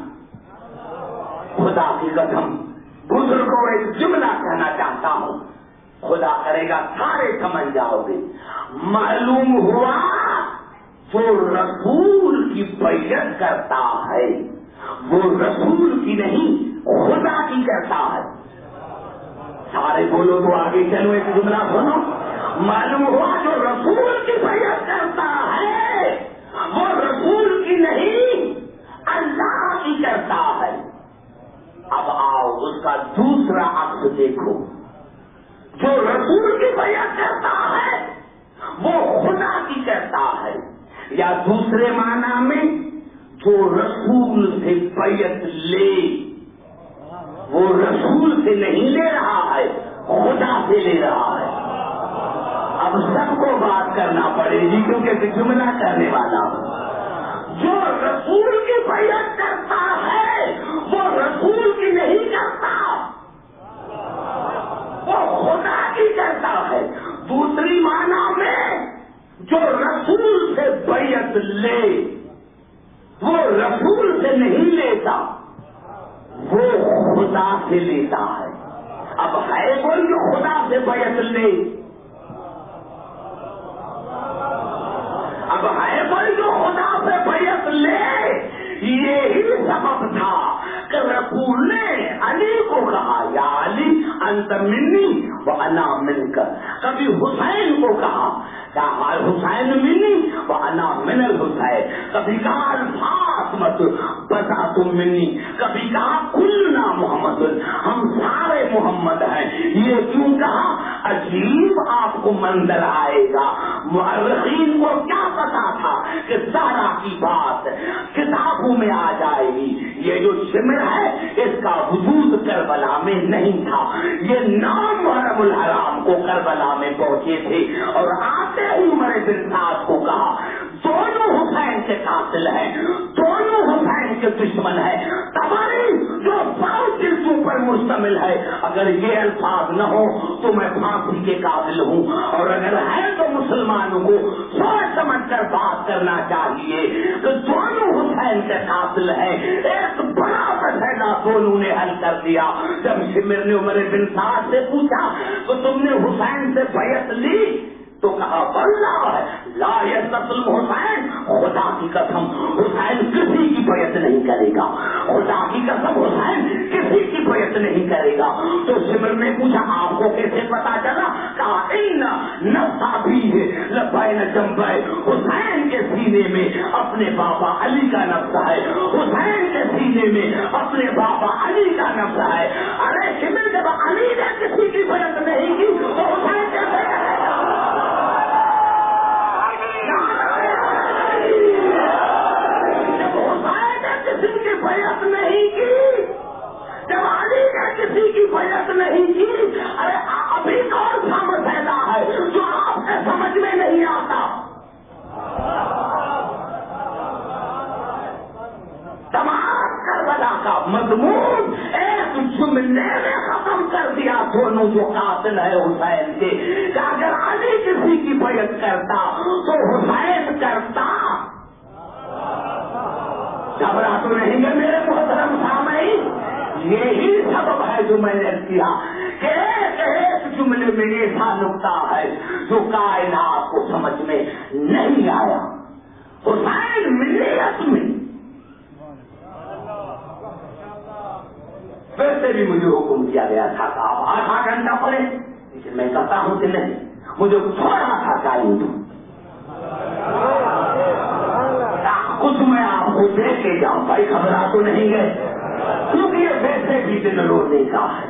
خدا کی قسم بزرگوں ایک جملہ کہنا چاہتا ہوں، خدا کرے گا سارے سمجھ جاؤ گے، معلوم ہوا جو رسول کی بیعت کرتا ہے وہ رسول کی نہیں خدا کی کرتا ہے۔ سارے بولو تو آگے چلو، ایک جملہ سنو، معلوم ہوا جو رسول کی بیعت کرتا ہے وہ رسول کی نہیں اللہ کی کرتا ہے. اب آؤ اس کا دوسرا عکس دیکھو. جو رسول کی بیعت کرتا ہے وہ خدا کی کرتا ہے، یا دوسرے معنی میں جو رسول سے بیعت لے وہ رسول سے نہیں لے رہا ہے، خدا سے لے رہا ہے. اب سب کو بات کرنا پڑے گی کیونکہ جملہ کرنے والا جو رسول کی بیعت کرتا ہے وہ رسول کی نہیں کرتا، وہ خدا کی کرتا ہے. دوسری معنی میں جو رسول سے بیعت لے وہ رسول سے نہیں لیتا، وہ خدا سے لیتا ہے. اب ہے کوئی جو خدا سے بیعت لے؟ اب ہے کوئی جو خدا سے بیعت لے؟ یہی سبب تھا کہ رسول نے علی کو کہا یا علی انت منی وانا منک. کبھی حسین کو کہا یا حسین منی وانا من الحسین. کبھی کہا الفاطمۃ بضعۃ منی. کبھی کہا کلنا محمد، ہم سارے محمد ہیں. یہ کیوں کہا؟ عجیب آپ کو منظر آئے گا. مؤرخین کو کیا پتا تھا کہ زہرا کی بات کتابوں میں آ جائے گی. یہ جو شمر ہے اس کا وجود کربلا میں نہیں تھا. یہ نام محرم الحرام کو کربلا میں پہنچے تھے اور آتے ہی عمر بن سعد کو کہا دونوں حسین کے قاتل ہیں، دونوں حسین کے دشمن ہیں. تمہاری جو 5 جلدوں پر مشتمل ہے اگر یہ الفاظ نہ ہو تو میں پھانسی کے قاتل ہوں، اور اگر ہے تو مسلمانوں کو سوچ سمجھ کر بات کرنا چاہیے کہ دونوں حسین کے قاتل ہیں. ایک بڑا مسئلہ دونوں نے حل کر دیا. جب شمر نے عمر بن سعد سے پوچھا تو تم نے حسین سے بیعت لی تو کہا واللہ لا یستسلم حسین، خدا کی قسم حسین کسی کی بیعت نہیں کرے گا، خدا کی قسم حسین کسی کی بیعت نہیں کرے گا. تو شمر نے پوچھا آپ کو کیسے پتا چلا؟ کہا ان نفسا بھی لبین جنبے، حسین کے سینے میں اپنے بابا علی کا نفس ہے، حسین کے سینے میں اپنے بابا علی کا نفس ہے. ارے شمر جب علی نے کسی کی بیعت نہیں کی تو حسین کیسے کرے گا؟ بیعت نہیں کی، جب علی نے کسی کی بیعت نہیں کی، ارے ابھی کون سا مسئلہ ہے جو آپ کے سمجھ میں نہیں آتا؟ تمام کربلا کا مضمون ایک جملے میں ختم کر دیا دونوں جو قاتل ہے حسین کے، کہ اگر علی کسی کی بیعت کرتا تو حسین کرتا. گھبرا تو نہیں گئے میرے محترم سامعین؟ یہی سبب ہے جو میں نے کیا کہ ایک جملے میں ایسا نقطہ ہے جو کائنات کو سمجھ میں نہیں آیا. حسین ملیت میں ویسے بھی مجھے حکم کیا گیا تھا کہ آپ 8 گھنٹہ پڑھیں، لیکن میں کہتا ہوں کہ نہیں، مجھے تھوڑا سا ٹائم دوں، کچھ میں آپ کو دے کے جاؤں. بھائی گھبرا تو نہیں گئے؟ کیونکہ یہ ویسے بھی دن رونے کا ہے.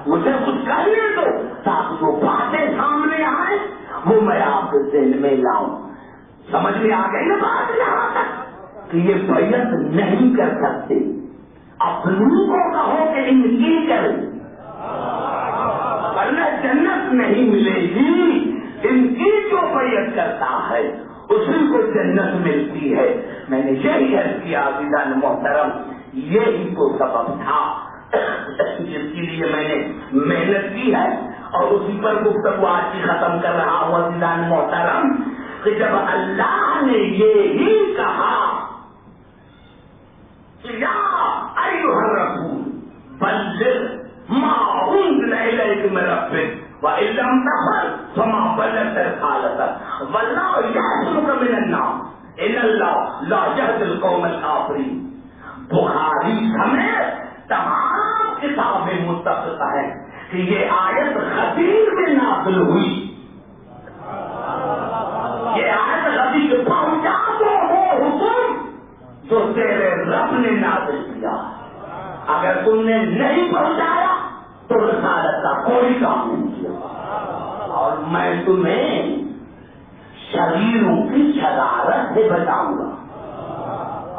مجھے کچھ کہنے دو تاکہ جو باتیں سامنے آئے وہ میں آپ کے ذہن میں لاؤں. سمجھ میں آ گئی نا بات یہاں تک کہ یہ بیعت نہیں کر سکتے. اپنوں کو کہو کہ ان کی کریں ورنہ جنت نہیں ملے گی. ان کی جو بیعت کرتا ہے اسی کو جنت ملتی ہے. میں نے یہی عرض کیا عزیزان محترم، یہی تو سبب تھا جس کے لیے میں نے محنت کی ہے اور اسی پر گفتگو آج کی ختم کر رہا ہوں. عزیزان محترم کہ جب اللہ نے یہی کہا کہ یا ایھا الرسول بلغ ما انزل الیک من ربک وَإِن لَّمْ تَفْعَلْ فَمَا بَلَّغْتَ رِسَالَتَهُ وَاللَّهُ يَعْصِمُكَ مِنَ النَّاسِ إِنَّ اللَّهَ لَا يَهْدِي الْقَوْمَ الْكَافِرِينَ. بخاری سمیت تمام کتابیں متفق ہیں کہ یہ آیت غدیر میں نازل ہوئی. تم نے نہیں پہنچایا تو رسالت کا کوئی کام نہیں کیا، اور میں تمہیں شریروں کی شرارت سے بچاؤں گا،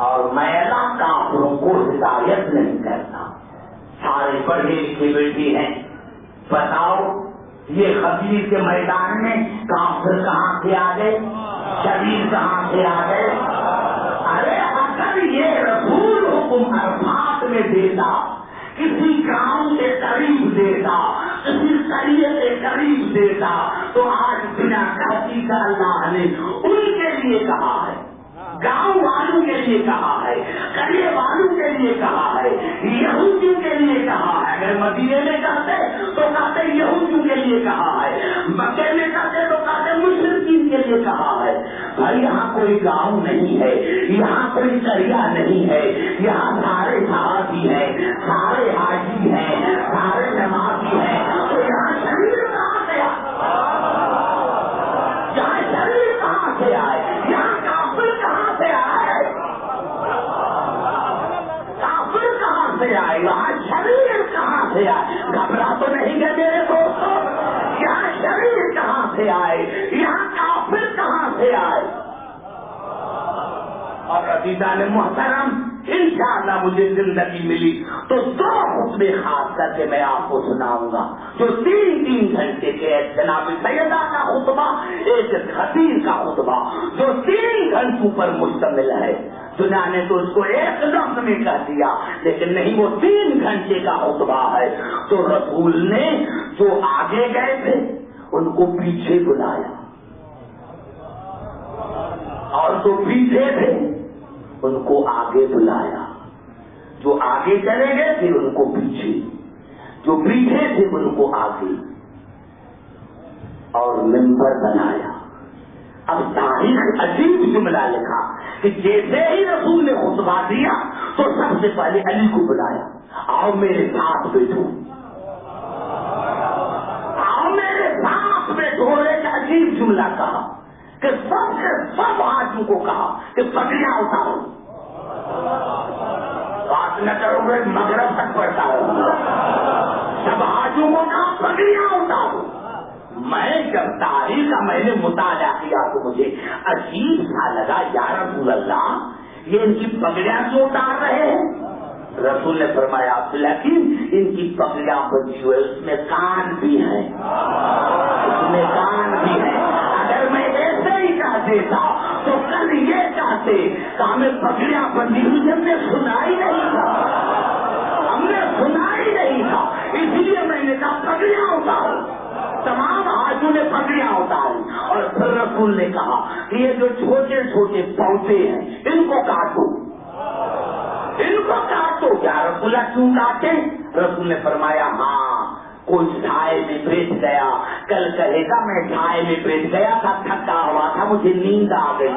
اور میں اللہ کافروں کو ہدایت نہیں کرتا۔ سارے پڑھے لکھے بیٹے ہیں، بتاؤ یہ خبیر کے میدان میں کافر کہاں سے آ گئے، شریر کہاں سے آ گئے؟ ارے اگر یہ رسول حکم عرفات میں دیتا، کسی گاؤں کے قریب دیتا، کسی قریے کے قریب دیتا، تو آج بنا کہتی کا اللہ نے ان کے لیے کہا ہے، گاؤں والوں کے لیے کہا ہے، قریے والوں کے لیے کہا ہے، یہودیوں کے لیے کہا ہے۔ اگر مدینے میں کہتے تو کہتے یہودیوں کے لیے کہا ہے، مکے میں کہتے تو کہتے مشرکین کے لیے کہا ہے۔ بھائی یہاں کوئی گاؤں نہیں ہے، یہاں کوئی قریہ نہیں ہے، یہاں سارے صحابی ہیں، سارے حاجی ہیں، سارے نمازی ہیں، تو یہاں شریر کہاں سے آئے؟ یہاں شریر کہاں سے آئے؟ یہاں کافر کہاں سے آئے؟ کافر کہاں سے آئے؟ یہاں شریر کہاں سے آئے؟ گھبرا تو نہیں گئے میرے دوستوں؟ یہاں شریر کہاں سے آئے؟ یہاں کافر کہاں سے آئے؟ اور عزیزان محترم، انشاءاللہ مجھے زندگی ملی تو 2 خطبے خاص کر کے میں آپ کو سناؤں گا، جو 3 گھنٹے کے، ایک جناب سیدہ کا خطبہ، ایک خطیب کا خطبہ، جو 3 گھنٹوں پر مشتمل ہے۔ دنیا نے تو اس کو ایک لفظ میں کہہ دیا، لیکن نہیں، وہ 3 گھنٹے کا خطبہ ہے۔ تو رسول نے جو آگے گئے تھے ان کو پیچھے بلایا، اور جو پیچھے تھے ان کو آگے بلایا، جو آگے چلے گئے تھے ان کو پیچھے، جو پیچھے تھے ان کو آگے، اور منبر بنایا۔ اب تاریخ عجیب جملہ لکھا کہ جیسے ہی رسول نے خطبہ دیا تو سب سے پہلے علی کو بلایا، آؤ میرے ساتھ بیٹھو، آؤ میرے ساتھ بیٹھو۔ ایک عجیب جملہ کہا کہ سب سے سب حاجیوں کو کہا کہ پگڑیاں اتارو، بات نہ کرو گے مغرب تک پڑتا رہوں، سب حاجیوں کو کہا پگڑیاں اتارو۔ میں جب تاریخ کا میں نے مطالعہ کیا تو مجھے عجیب سا لگا، یا رسول اللہ یہ ان کی پگڑیاں کیوں اتار رہے ہیں؟ رسول نے فرمایا لیکن ان کی پگڑیاں بندی ہوئے، اس میں کان بھی ہیں، اس میں کان بھی ہیں۔ اگر میں ایسے ہی کہہ دیتا تو کل یہ کہتے کہ ہمیں پگڑیاں بندی ہوئی، ہم نے سنا ہی نہیں تھا، ہم نے سنا ہی نہیں تھا، اس لیے میں نے کہا پگڑیاں اتارو۔ تمام حاجیوں نے پگڑیاں اتاری، اور پھر رسول نے کہا کہ یہ جو چھوٹے چھوٹے پودے ہیں ان کو کاٹو، ان کو کاٹو۔ کیا رسول اللہ کیوں کاٹے؟ رسول نے فرمایا ہاں کوئی چھائے میں بیٹھ گیا، کل کہے گا میں چھائے میں بیٹھ گیا تھا، تھکا ہوا تھا، مجھے نیند آ گئی،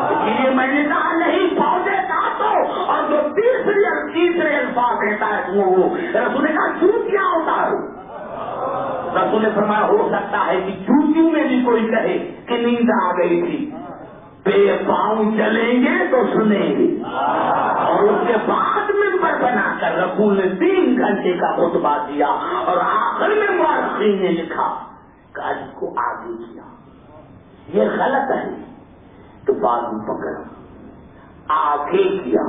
اس لیے میں نے کہا نہیں پودے کاٹو۔ اور جو تیسرے الفاظ رہتا ہے وہ رسول نے کہا جوتیاں اتارو۔ رسول نے فرمایا ہو سکتا ہے کہ جوتیوں میں بھی کوئی کہے کہ نیند آ گئی تھی، بے پاؤں چلیں گے تو سنیں گے۔ اور اس کے بعد منبر بنا کر رسول نے 3 گھنٹے کا خطبہ دیا، اور آخر میں مورخین نے لکھا کہ علی کو آگے کیا۔ یہ غلط ہے تو بازو پکڑا، آگے کیا،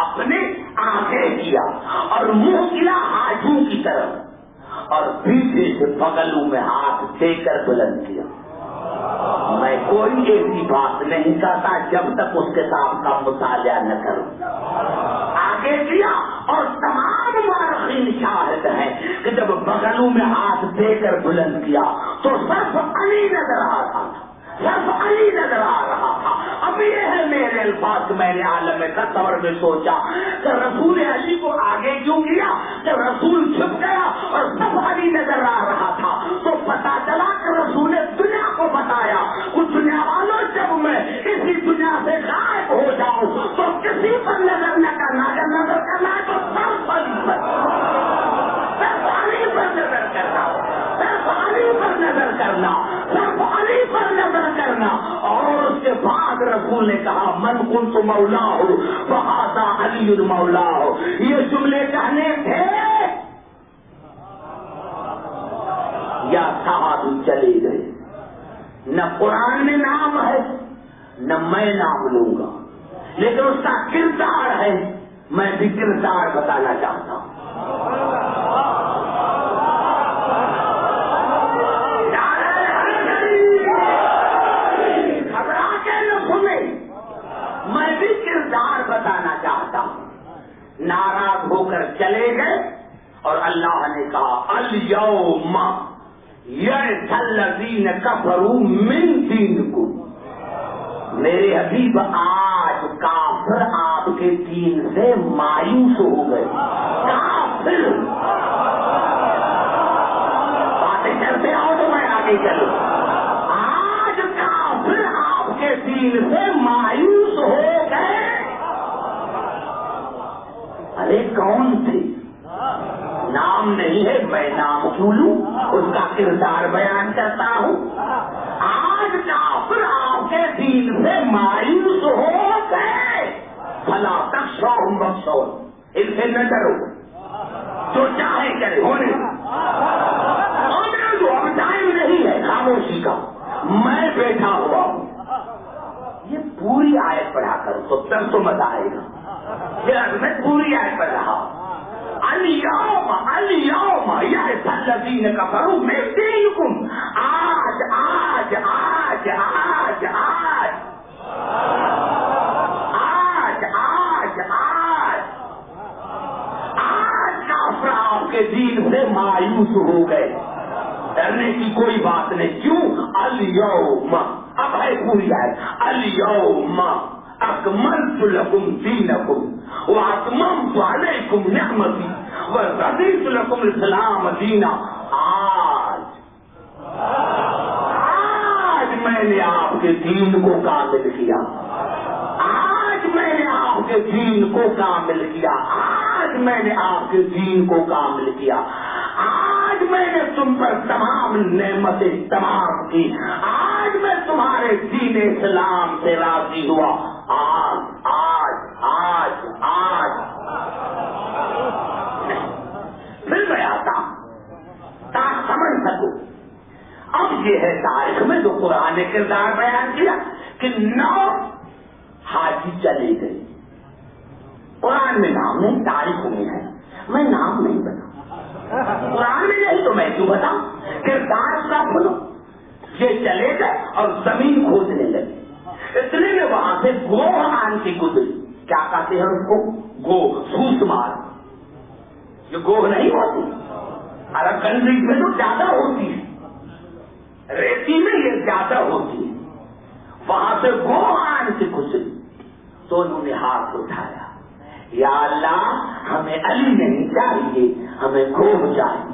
اپنے آگے کیا، اور منہ کیا حاجیوں کی طرف، اور پیچھے سے بغلوں میں ہاتھ دے کر بلند کیا۔ میں کوئی ایسی بات نہیں کرتا جب تک اس کتاب کا مطالعہ نہ کروں۔ آگے کیا، اور تمام مورخین شاہد ہیں کہ جب بغلوں میں ہاتھ دے کر بلند کیا تو صرف علی نظر آ رہا تھا، صرف علی نظر آ رہا تھا۔ اب یہ ہے میرے الفاظ کہ میں نے عالم تصور میں سوچا کہ رسول علی کو آگے کیوں کیا، کہ رسول چھپ گیا اور سب علی نظر آ رہا تھا، تو پتا چلا کہ رسول نے دنیا کو بتایا کچھ دنیا والوں جب میں اسی دنیا سے غائب ہو جاؤں تو کسی پر نظر نہ کرنا، اگر نظر کرنا ہے تو صرف علی پر، صرف علی پر نظر کرنا، صرف علی پر نظر کرنا، صرف علی پر نظر کرنا، اور کے بعد رسول نے کہا من کنت مولا ہو فہذا علی مولا ہو. یہ جملے کہنے تھے یا صحابی چلے گئے. نہ قرآن میں نام ہے نہ میں نام لوں گا، لیکن اس کا کردار ہے، میں بھی کردار بتانا چاہتا ہوں. گھبرا کے نہ سنیں، میں بھی کردار بتانا چاہتا ہوں. ناراض ہو کر چلے گئے اور اللہ نے کہا الیوم یئس الذین کفروا من دینکم. میرے حبیب آج کافر آپ کے دین سے مایوس ہو گئے. کافر باتیں کرتے آؤ تو میں آگے چلوں. آج کافر آپ کے دین سے مایوس ہو گئے. ارے کون تھے؟ نام نہیں ہے، میں نام کیوں لوں؟ اس کا کردار بیان کرتا ہوں. آج کافر آپ کے دین سے مایوس ہو گئے. فلا تخشوہم واخشون، ان سے نہ ڈرو، جو چاہے کرے ہونے دو. اب ٹائم نہیں ہے خاموشی کا، میں بیٹھا ہوا ہوں. یہ پوری آیت پڑھا کر تو تب تو مزہ آئے گا. میں پوری آیت پڑھ رہا ہوں. الیوم الیوم یئس الذین کفروا من دینکم. آج آج آج آج آج آج آج آج آج کافر آپ کے دین سے مایوس ہو گئے. ڈرنے کی کوئی بات نہیں. کیوں؟ الیوم، اب ہے پوری آیت. الیوم اکملت لکم دینکم واتممت علیکم نعمتی ورضیت لکم الاسلام دینا. آج میں نے آپ کے دین کو کامل کیا. آج میں نے آپ کے دین کو کامل کیا. آج میں نے آپ کے دین کو کامل کیا. آج میں نے تم پر تمام نعمتیں تمام کی. آج میں تمہارے دین اسلام سے راضی ہوا. آج آج آج آج پھر میں آتا تاکہ سمجھ سکوں. اب یہ ہے تاریخ میں جو قرآن نے کردار بیان کیا کہ 9 حاجی چلے گئے. قرآن میں نام نہیں، تاریخ میں ہے. میں نام نہیں بتا، قرآن میں نہیں تو میں کیوں بتاؤں؟ کردار کا بولو. یہ چلے گئے اور زمین کھودنے لگے. اتنے میں وہاں سے گوہ آن کی گزری. کیا کہتے ہیں اس کو؟ گو، سوس مار. یہ گوہ نہیں ہوتی، عرب کنٹریز میں تو زیادہ ہوتی ہے، ریتی میں یہ زیادہ ہوتی ہے. وہاں سے گوہ آن کی گزری تو انہوں نے ہاتھ اٹھایا، یا اللہ ہمیں علی نہیں چاہیے، ہمیں گوہ چاہیے.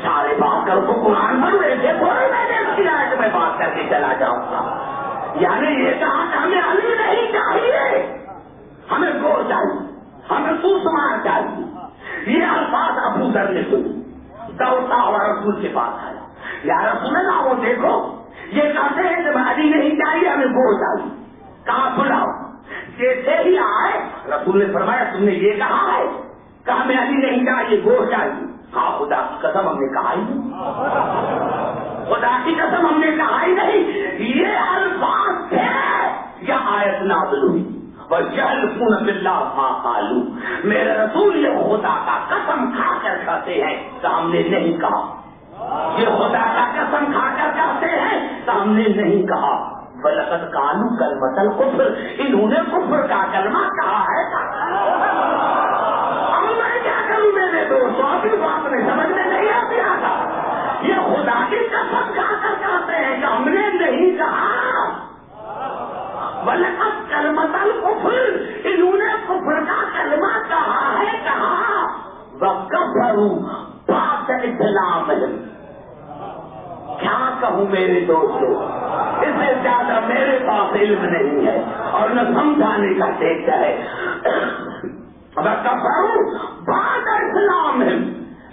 سارے بات کر تو قرآن بن رہے تھے، میں نے اس کی آیت میں بات کر کے چلا جاؤں گا. یعنی یہ کہا کہ ہمیں علی نہیں چاہیے، ہمیں گوہ چاہیے، ہمیں سوسمار چاہیے. یہ الفاظ ابو ذر نے سنی، دوڑتا ہوا رسول کے پاس آیا. یا رسول اللہ وہ دیکھو یہ کہتے ہیں کہ علی نہیں چاہیے، ہمیں گوہ چاہیے. کہاں بلاؤ؟ جیسے ہی آئے رسول نے فرمایا تم نے یہ کہا ہے کہ ہمیں علی نہیں چاہیے، گوہ چاہیے. ہاں خدا کی قسم ہم نے کہا ہی نہیں، خدا کی قسم ہم نے کہا ہی نہیں. یہ الفاظ تھے یا آیت نازل ہوئی. وَيَحْلِفُونَ بِاللَّهِ مَا قَالُوا. میرے رسول یہ خدا کا قسم کھا کر کہتے ہیں کہ ہم نے نہیں کہا. یہ خدا کا قسم کھا کر کہتے ہیں کہ ہم نے نہیں کہا. وَلَقَدْ قَالُوا كَلْمَةَ الْكُفْرِ. انہوں نے کفر کا کلمہ کہا ہے. اب میں کیا کروں میرے دوستوں؟ ابھی بات میں سمجھ میں نہیں آتی آتا. یہ خدا کی قسم کھا کر کہتے ہیں کہ ہم نے نہیں کہا. وَلَقَدْ كَلْمَةَ الْكُفْرِ. انہوں نے کفر کا کلمہ کہا ہے. کہا وَكَفَرُوا بَعْدَ إِسْلَامِهِمْ. کیا کہوں میرے دوستوں؟ اس سے زیادہ میرے پاس علم نہیں ہے اور نہ سمجھانے کا ٹیک ہے. وَكَفَرُوا بَعْدَ إِسْلَامِهِمْ.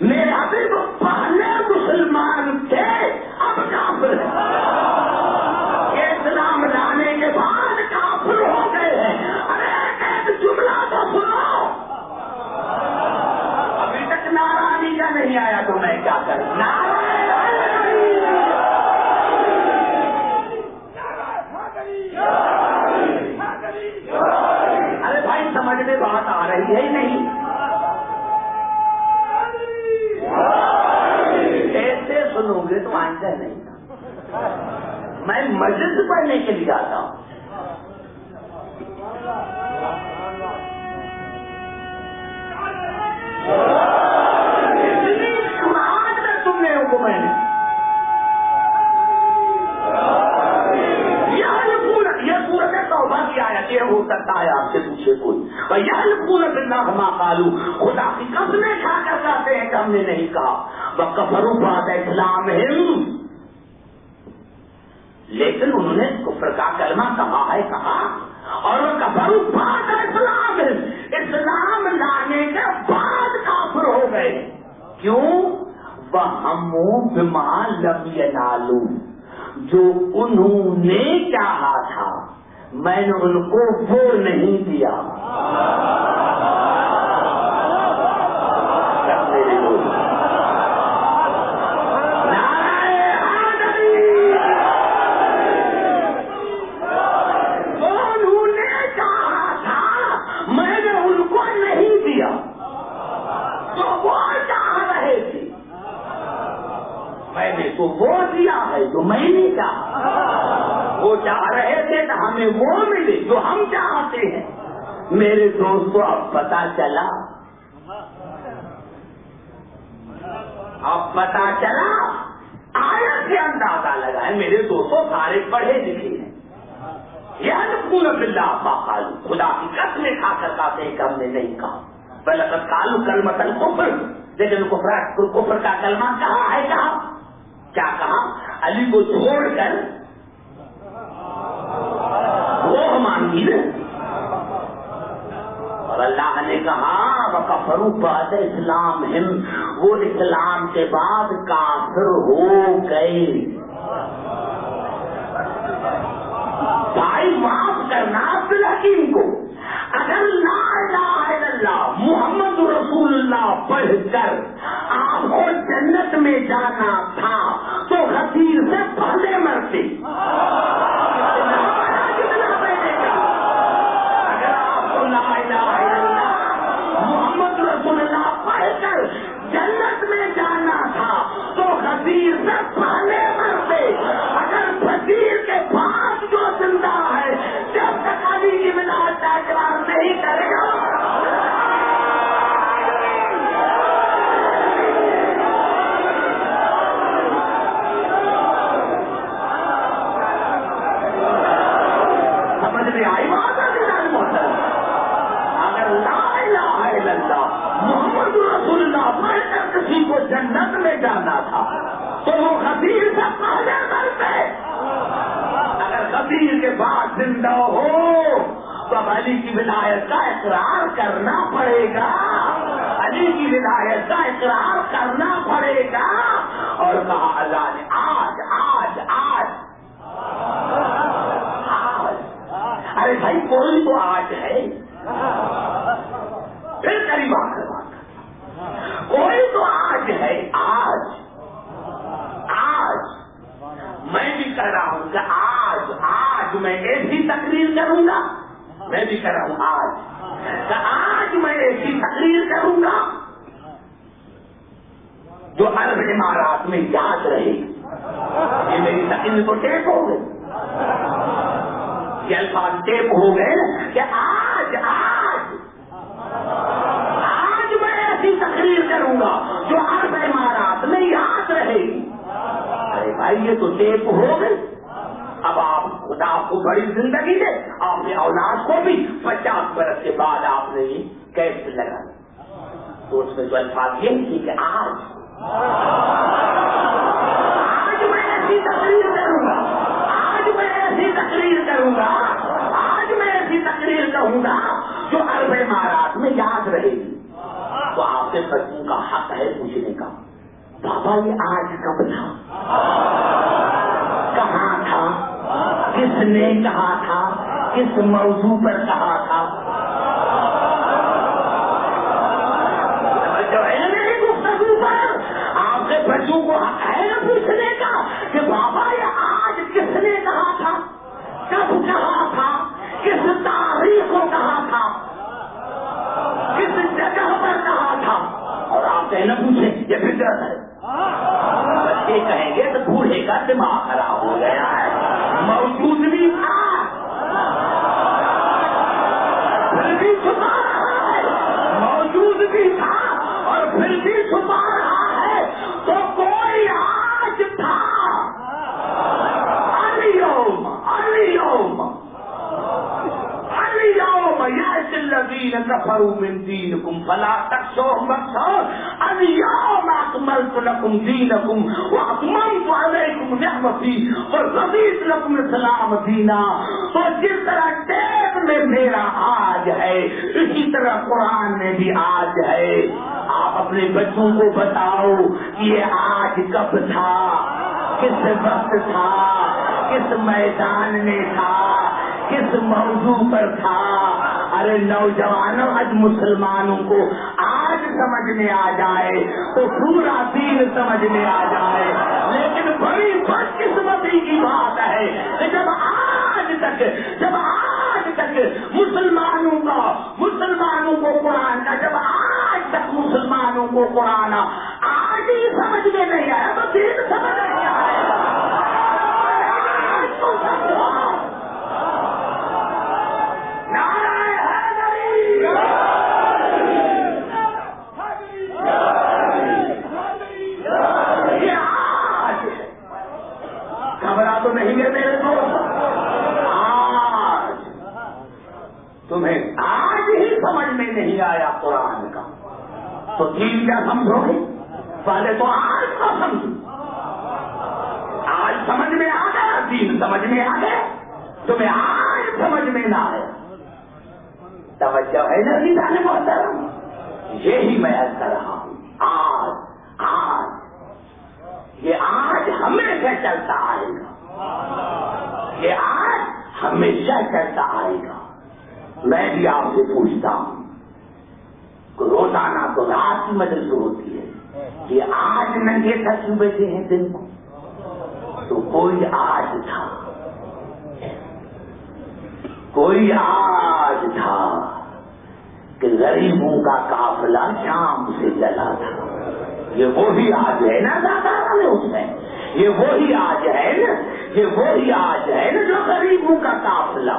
میرے حبیب پہلے مسلمان تھے اب کافر ہیں. یہ بنو گے تو آئندہ نہیں تھا. میں مسجد پڑھنے کے لیے آتا ہوں. تم نے کو میں نے یہ سورت توبہ کی آیت یہ ہو سکتا ہے آپ سے پوچھے کوئی خدا کی قسمیں کھا کر کہتے ہیں کہ ہم نے نہیں کہا وَكَفَرُوا بَعْدَ إِسْلَامِهِمْ، لیکن انہوں نے کفر کا کلمہ کہا ہے کہا اور وہ کفروا بعد اسلام، اسلام لانے کے بعد کافر ہو گئے. کیوں؟ وَهَمُّوا بِمَا لَمْ يَنَالُوا، جو انہوں نے چاہا تھا میں نے ان کو وہ نہیں دیا. تو وہ دیا ہے جو میں نہیں چاہا. وہ چاہ رہے تھے کہ ہمیں وہ ملے جو ہم چاہتے ہیں. میرے دوستو اب پتا چلا آیت سے اندازہ لگائے. میرے دوستوں سارے پڑھے لکھے ہیں. یعلمون باللہ ما قالوا، خدا کی قسمیں کھا کر کہتے ہیں کہ ہم نے نہیں کہا. بلقد قالوا کلمۃ الکفر، لیکن کفر کا کلمہ کہا ہے. کیا کہا؟ علی کو چھوڑ کر وہ مانگی نا. اور اللہ نے کہا وَكَفَرُوا بَعْدَ إِسْلَامِهِمْ، وہ اسلام کے بعد کافر ہو گئے. بھائی معاف کرنا عبد الحکیم کو، اگر لا الہ الا اللہ محمد رسول اللہ پڑھ کر آپ کو جنت میں جانا تھا تو غدیر سے پہلے مرتے. اگر آپ کو لا الہ الا اللہ محمد رسول اللہ پڑھ کر جنت میں جانا تھا تو غدیر سے پہلے مرتے. اگر غدیر کے بعد جو زندہ ہے جب تک علی کی ولایت کا اقرار نہیں کرے گا جنت میں جانا تھا تو وہ غدیر سے پہلے مرتے. اگر غدیر کے بعد زندہ ہو تو علی کی ولایت کا اقرار کرنا پڑے گا. علی کی ولایت کا اقرار کرنا پڑے گا. اور کہا اللہ نے آج آج آج آج. ارے بھائی کوئی تو آج ہے. پھر قریب آ کر کوئی تو آج ہے. آج آج میں بھی کہہ رہا ہوں کہ آج آج میں ایسی تقریر کروں گا. میں بھی کہہ رہا ہوں آج کہ آج میں ایسی تقریر کروں گا جو عرب امارات میں یاد رہے. یہ میری تقریر کو ٹیپ ہو گئی. یہ الفاظ ٹیپ ہو گئے کہ آج آج تقریر کروں گا جو عرب امارات میں یاد رہے گی. ارے بھائی یہ تو ٹیپ ہو گئی. اب آپ خدا کو بڑی زندگی دے. آپ نے اولاد کو بھی 50 برس کے بعد آپ نے یہ کیسے لگا تو اس میں جو الفاظ یہ تھی کہ آج میں ایسی تقریر کروں گا. آج میں ایسی تقریر کروں گا. آج میں ایسی تقریر کروں گا جو عرب امارات میں یاد رہے گی. تو آپ کے بچوں کا حق ہے پوچھنے کا بابا یہ آج کب تھا، کہاں تھا، کس نے کہا تھا، کس موضوع پر کہا تھا. جو ہے میری گفتگو پر آپ کے بچوں کو حق ہے نا پوچھنے کا کہ بابا یہ آج کس نے کہا تھا، کب کہا تھا، کس تاریخ کو کہا تھا، کس جگہ پر کہا تھا. اور آپ کہنا پوچھیں یہ فطرت ہے. بچے بچے کہیں گے تو بوڑھے کا دماغ خراب ہو گیا ہے. موجود بھی تھا پھر بھی چھپا رہا ہے, موجود بھی تھا اور پھر بھی چھپا رہا ہے. تو کوئی آج تھا. اليوم يأس الذين كفروا من دينكم فلا تخشوهم واخشون اليوم أكملت لكم دينكم وأتممت عليكم نعمتي ورضيت لكم الإسلام دينا. تو جس طرح ٹیپ میں میرا آج ہے اسی طرح قرآن میں بھی آج ہے. آپ اپنے بچوں کو بتاؤ یہ آج کب تھا, کس وقت تھا, کس میدان میں تھا, کس موضوع پر تھا. ارے نوجوانوں, آج مسلمانوں کو آج سمجھ میں آ جائے تو پورا دین سمجھ میں آ جائے. لیکن بڑی بدقسمتی کی بات ہے کہ جب آج تک مسلمانوں کو قرآن کا, جب آج تک مسلمانوں کو قرآن آج ہی سمجھ میں نہیں آیا تو دین سمجھ نہیں آئے گا. گھبرا تو نہیں ہے میرے دوست, آج تمہیں آج ہی سمجھ میں نہیں آیا قرآن کا تو دین کیا سمجھو گے؟ پہلے تو آج کا سمجھو. آج سمجھ میں آ گیا, دین سمجھ میں آ گیا, تمہیں آج سمجھ میں نہ آیا. توجہ ہے نا سیدھا نے محترم, یہی میں عرض کر رہا ہوں. آج یہ آج ہمیشہ چلتا آئے گا, یہ آج ہمیشہ چلتا آئے گا. میں بھی آپ سے پوچھتا ہوں, روزانہ تو رات کی مجلس ہوتی ہے, یہ آج ننگے تھک بیٹھے ہیں دن کو, تو کوئی آج تھا کہ غریبوں کا قافلہ شام سے چلا تھا. یہ وہی آج ہے نا دادا نے اس میں, یہ وہی آج ہے نا جو غریبوں کا قافلہ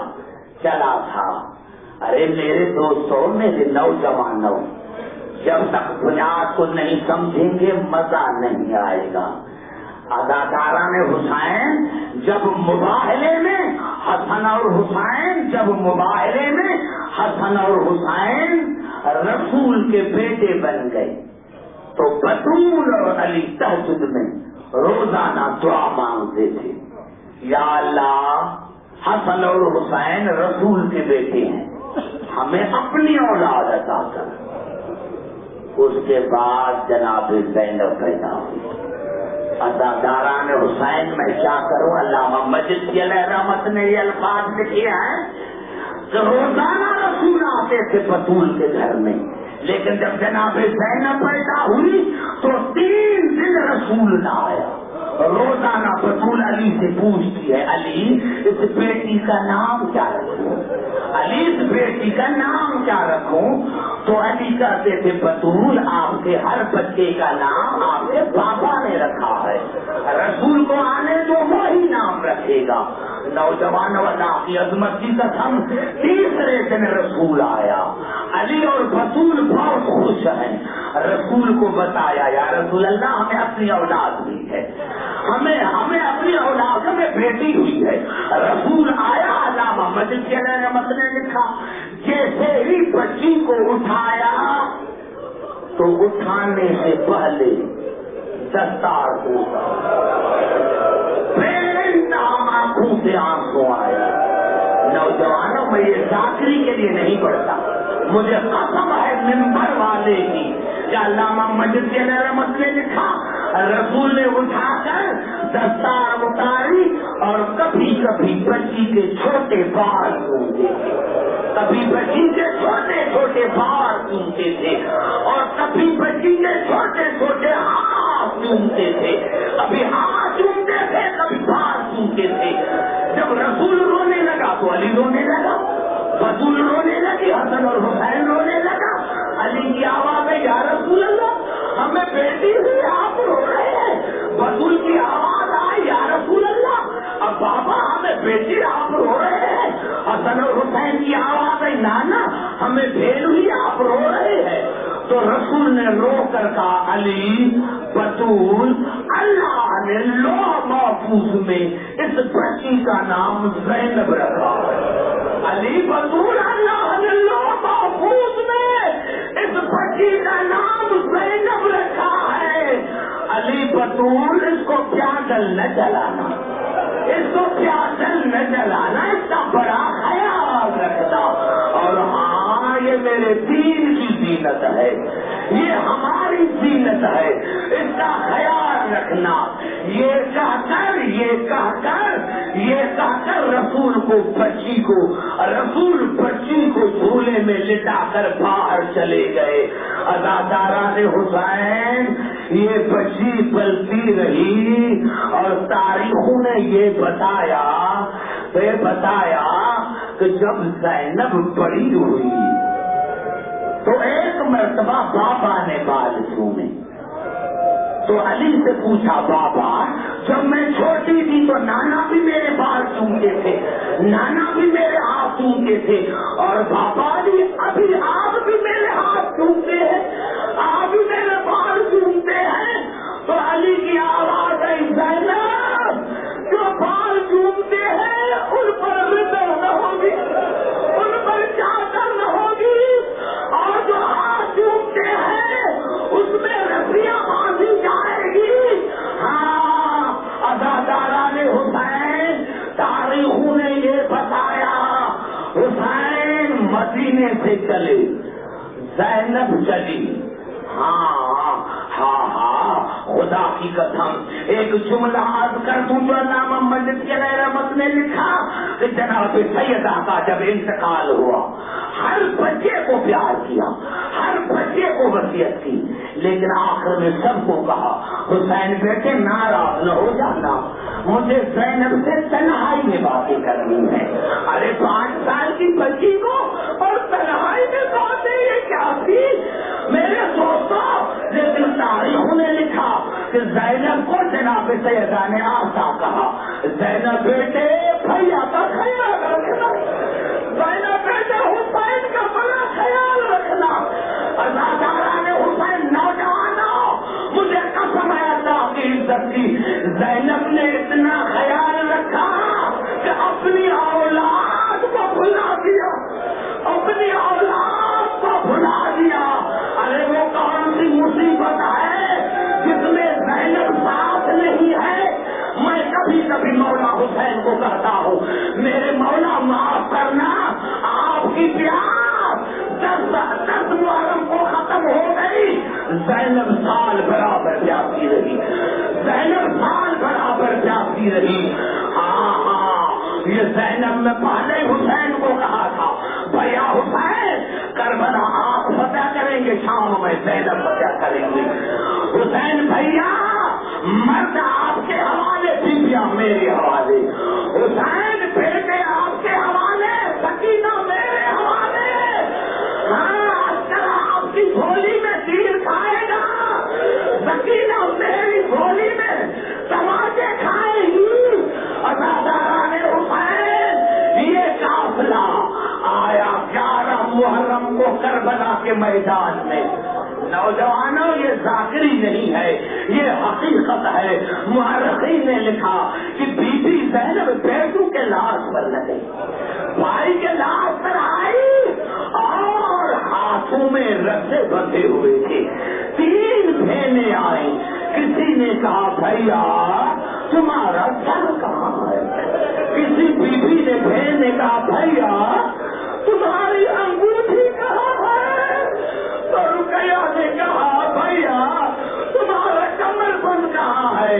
چلا تھا. ارے میرے دوستوں, میرے نوجوانوں, جب تک بنیاد کو نہیں سمجھیں گے مزہ نہیں آئے گا. اداکارہ نے حسین جب مباہلے میں حسن اور حسین رسول کے بیٹے بن گئے تو بطول اور علی تہجد میں روزانہ دعا مانگتے تھے, یا اللہ حسن اور حسین رسول کے بیٹے ہیں, ہمیں اپنی اولاد عطا کر. اس کے بعد جناب زینب پیدا ہوئی. اداکاران حسین میں کیا کروں, علامہ مجدی علیہ رحمت نے یہ الفاظ لکھے ہیں کہ روزانہ رسول آتے تھے بطول کے گھر میں, لیکن جب جناب زینب پیدا ہوئی تو 3 دن رسول نہ آیا. روزانہ بطول علی سے پوچھتی ہے, علی اس بیٹی کا نام کیا رکھوں, علی اس بیٹی کا نام کیا رکھوں. تو علی کہتے تھے بطول آپ کے ہر بچے کا نام آپ کے پاپا نے رکھا ہے, رسول کو آنے تو وہی نام رکھے گا. نوجوان اللہ کی عظمت کی قسم, تیسرے دن رسول آیا. علی اور بطول بہت خوش ہیں. رسول کو بتایا, یا رسول اللہ ہمیں اپنی اولاد ہوئی ہے, ہمیں اپنی اولاد میں بیٹی ہوئی ہے. رسول آیا, علامہ مجدی علیہ رحمت نے لکھا, جیسے ہی بچی کو اٹھایا تو اٹھانے سے پہلے دستار ٹوٹا, آنکھوں سے آنسو آئے. نوجوانوں, میں یہ ذاکری کے لیے نہیں پڑھتا, مجھے قسم ہے منبر والے کی کہ علامہ مجدی علیہ رحمت نے لکھا, رسول نے اٹھا کر دستار اتاری اور کبھی کبھی بچی کے چھوٹے بال سنتے تھے, کبھی بچی کے چھوٹے بال سنتے تھے, اور کبھی بچی کے چھوٹے ہاتھ چومتے تھے, کبھی ہاتھ چومتے تھے, کبھی بال چومتے تھے. جب رسول رونے لگا تو علی رونے لگا, بطول رونے لگی, حسن اور حسین رونے لگا. علی کی آواز ہے, یا رسول اللہ ہمیں بیٹی ہوئی آپ رو رہے ہیں. بطول کی حسن اور حسین کی آواز ہے نانا ہمیں بھیڑ ہوئی آپ رو رہے ہیں. تو رسول نے رو کر کہا علی بطول اللہ نے لوح محفوظ میں اس بچی کا نام زینب رکھا. علی بطول اللہ نے لوح محفوظ میں اس بچی کا نام زینب رکھا ہے. علی بطول اس کو پیاگل نہ جلانا, اس کو پیاگل نہ جلانا, اس کا بڑا خیال رکھنا. اور ہاں یہ میرے دین کی زینت ہے, یہ ہماری زینت ہے, اس کا خیال رکھنا. یہ کہہ کر رسول بچی کو جھولے میں لٹا کر باہر چلے گئے. ازاداران حسین یہ بچی پلتی رہی اور تاریخوں نے یہ بتایا کہ جب زینب بڑی ہوئی تو ایک مرتبہ بابا نے بال چومے. تو علی سے پوچھا بابا جب میں چھوٹی تھی تو نانا بھی میرے بال چومتے تھے, نانا بھی میرے ہاتھ چومتے تھے, اور بابا جی ابھی آپ بھی میرے ہاتھ چومتے ہیں, آپ بھی میرے بال چومتے ہیں. تو علی کی آواز ہے زینب جو بال چومتے ہیں ان پر رضا نہ ہوگی, ان پر چادر نہ ہوگی, اور جو ہاتھ چومتے ہیں اس میں رسیاں باندھی جائے گی. ہاں ازاداران حسین تاریخوں نے یہ بتایا حسین مدینے سے چلے, زینب چلی. ہاں خدا کی قسم ایک جملہ عرض کر دوں جو علامہ مجد کے رحمت نے لکھا کہ جناب سیدہ کا جب انتقال ہوا ہر بچے کو پیار کیا, ہر بچے کو وصیت کی, لیکن آخر میں سب کو کہا حسین بیٹے ناراض نہ ہو جانا, مجھے زینب سے تنہائی میں باتیں کرنی ہے. ارے 5 سال کی بچی کو اور تنہائی میں باتیں یہ کیا تھی میرے دوستوں. لیکن تاریخوں نے لکھا کہ زینب کو جناب سیدہ نے آسا کہا زینب بیٹے بھیا کا خیال رکھنا, زینب بیٹے حسین کا بڑا خیال رکھنا. ازاداران حسین نوجوانوں مجھے قسم ہے اللہ کی عزت کی, زینب نے اتنا خیال رکھا کہ اپنی اولاد کو بھلا دیا, اپنی اولاد کو بھلا دیا. ارے وہ کون سی مصیبت ہے جس میں زینب ساتھ نہیں ہے. میں کبھی کبھی مولا حسین کو کہتا ہوں میرے مولا معاف کرنا, آپ کی پیاس 10 محرم کو ختم ہو گئی, زینب سال برابر پیاسی رہی, زینب سال برابر پیاسی رہی. ہاں یہ زینب نے پہلے حسین کو کہا تھا بھیا حسین کربلا آپ فتح کریں گے, شام میں زینب فتح کریں گے. حسین بھیا مرد آپ کے حوالے, بیویاں میرے حوالے. حسین بیٹے آپ کے حوالے, سکینہ میرے حوالے. ہاں اچھا آپ کی جھولی میں تیر کھائے گا, سکینہ میری جھولی میں تماچے کھائے گی. ازاداران حسین یہ قافلہ آیا 11 محرم کو کربلا کے میدان میں. نوجوانوں یہ ذاکری نہیں ہے, یہ حقیقت ہے. مورخین نے لکھا کہ بی بی زینب بیٹوں کے لاش پر نہ گئی, بھائی کے لاش پر آئی اور ہاتھوں میں رسے بندھے ہوئے تھے. 3 بہنیں آئیں, کسی نے کہا بھیا تمہارا گھر کہاں ہے, کسی بیوی نے بہن نے کہا بھیا تمہاری انگوٹھی کہاں ہے, تو رقیہ نے کہا بھیا تمہارا کمر بند کہاں ہے.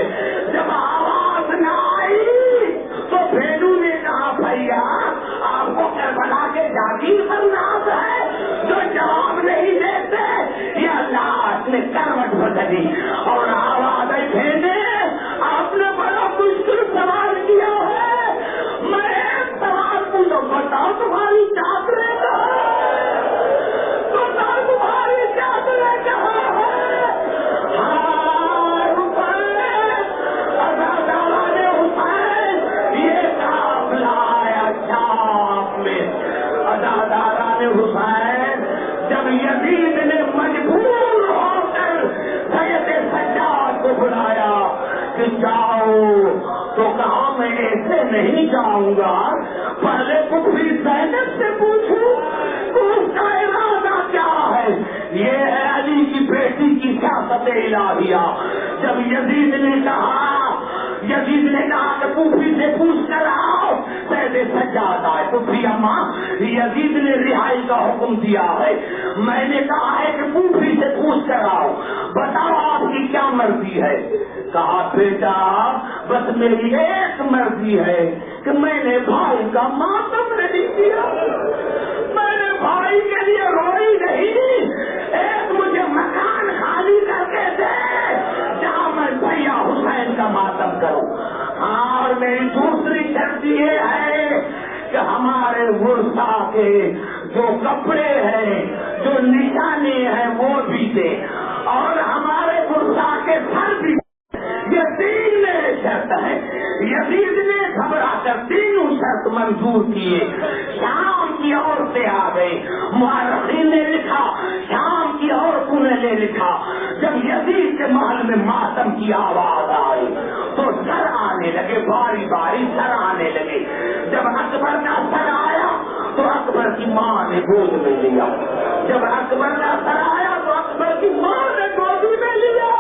جب آواز نہ آئی تو بہنوں نے کہا بھیا آپ کو کربلا کے جاگیر پر ناز ہے جو جواب نہیں دیتے. یا لاش نے کروٹ بدلی اور آواز آئی بہنے آپ نے بڑا مشکل سوال کیا ہے, میں ایک سوال پوچھو, بتاؤ تمہاری چادریں کہاں یزید نے مجبور ہو کر سید سجاد کو بلایا کہ جاؤ، تو کہا میں ایسے نہیں جاؤں گا، پہلے کفری زینب سے پوچھوں اس کا ارادہ کیا ہے۔ یہ ہے علی کی بیٹی کی سیاست الہیہ۔ جب یزید نے کہا کہ پوپھی سے پوچھ کر آؤ، سید سجاد آئے۔ پوپھی اماں، یزید نے رہائی کا حکم دیا ہے، میں نے کہا ہے کہ پوپھی سے پوچھ کر آؤ، بتاؤ آپ کی کیا مرضی ہے۔ کہا بیٹا بس میری ایک مرضی ہے کہ میں نے بھائی کا ماتم نہیں کیا، میں نے بھائی کے لیے روئی نہیں، ایک مجھے مکان خالی کر کے دے جہاں میں بھیا حسین کا ماتم کروں۔ اور میری دوسری شرط یہ ہے کہ ہمارے ورثا کے جو کپڑے ہیں، جو نشانے ہیں وہ بھی دے، اور ہمارے ورثا کے سر بھی۔ یہ تین میرے شرط ہیں۔ یزید نے گھبرا کر تینوں شرط منظور کیے۔ شام کی عورتیں آ گئی، مورخین نے لکھا شام کی عورتوں نے لے لکھا جب یزید کے محل میں ماتم کی آواز آئی تو سر آنے لگے، باری باری سر آنے لگے۔ جب اکبر کا سر آیا تو اکبر کی ماں نے گود میں لیا، جب اکبر کا سر آیا تو اکبر کی ماں نے گود میں لیا،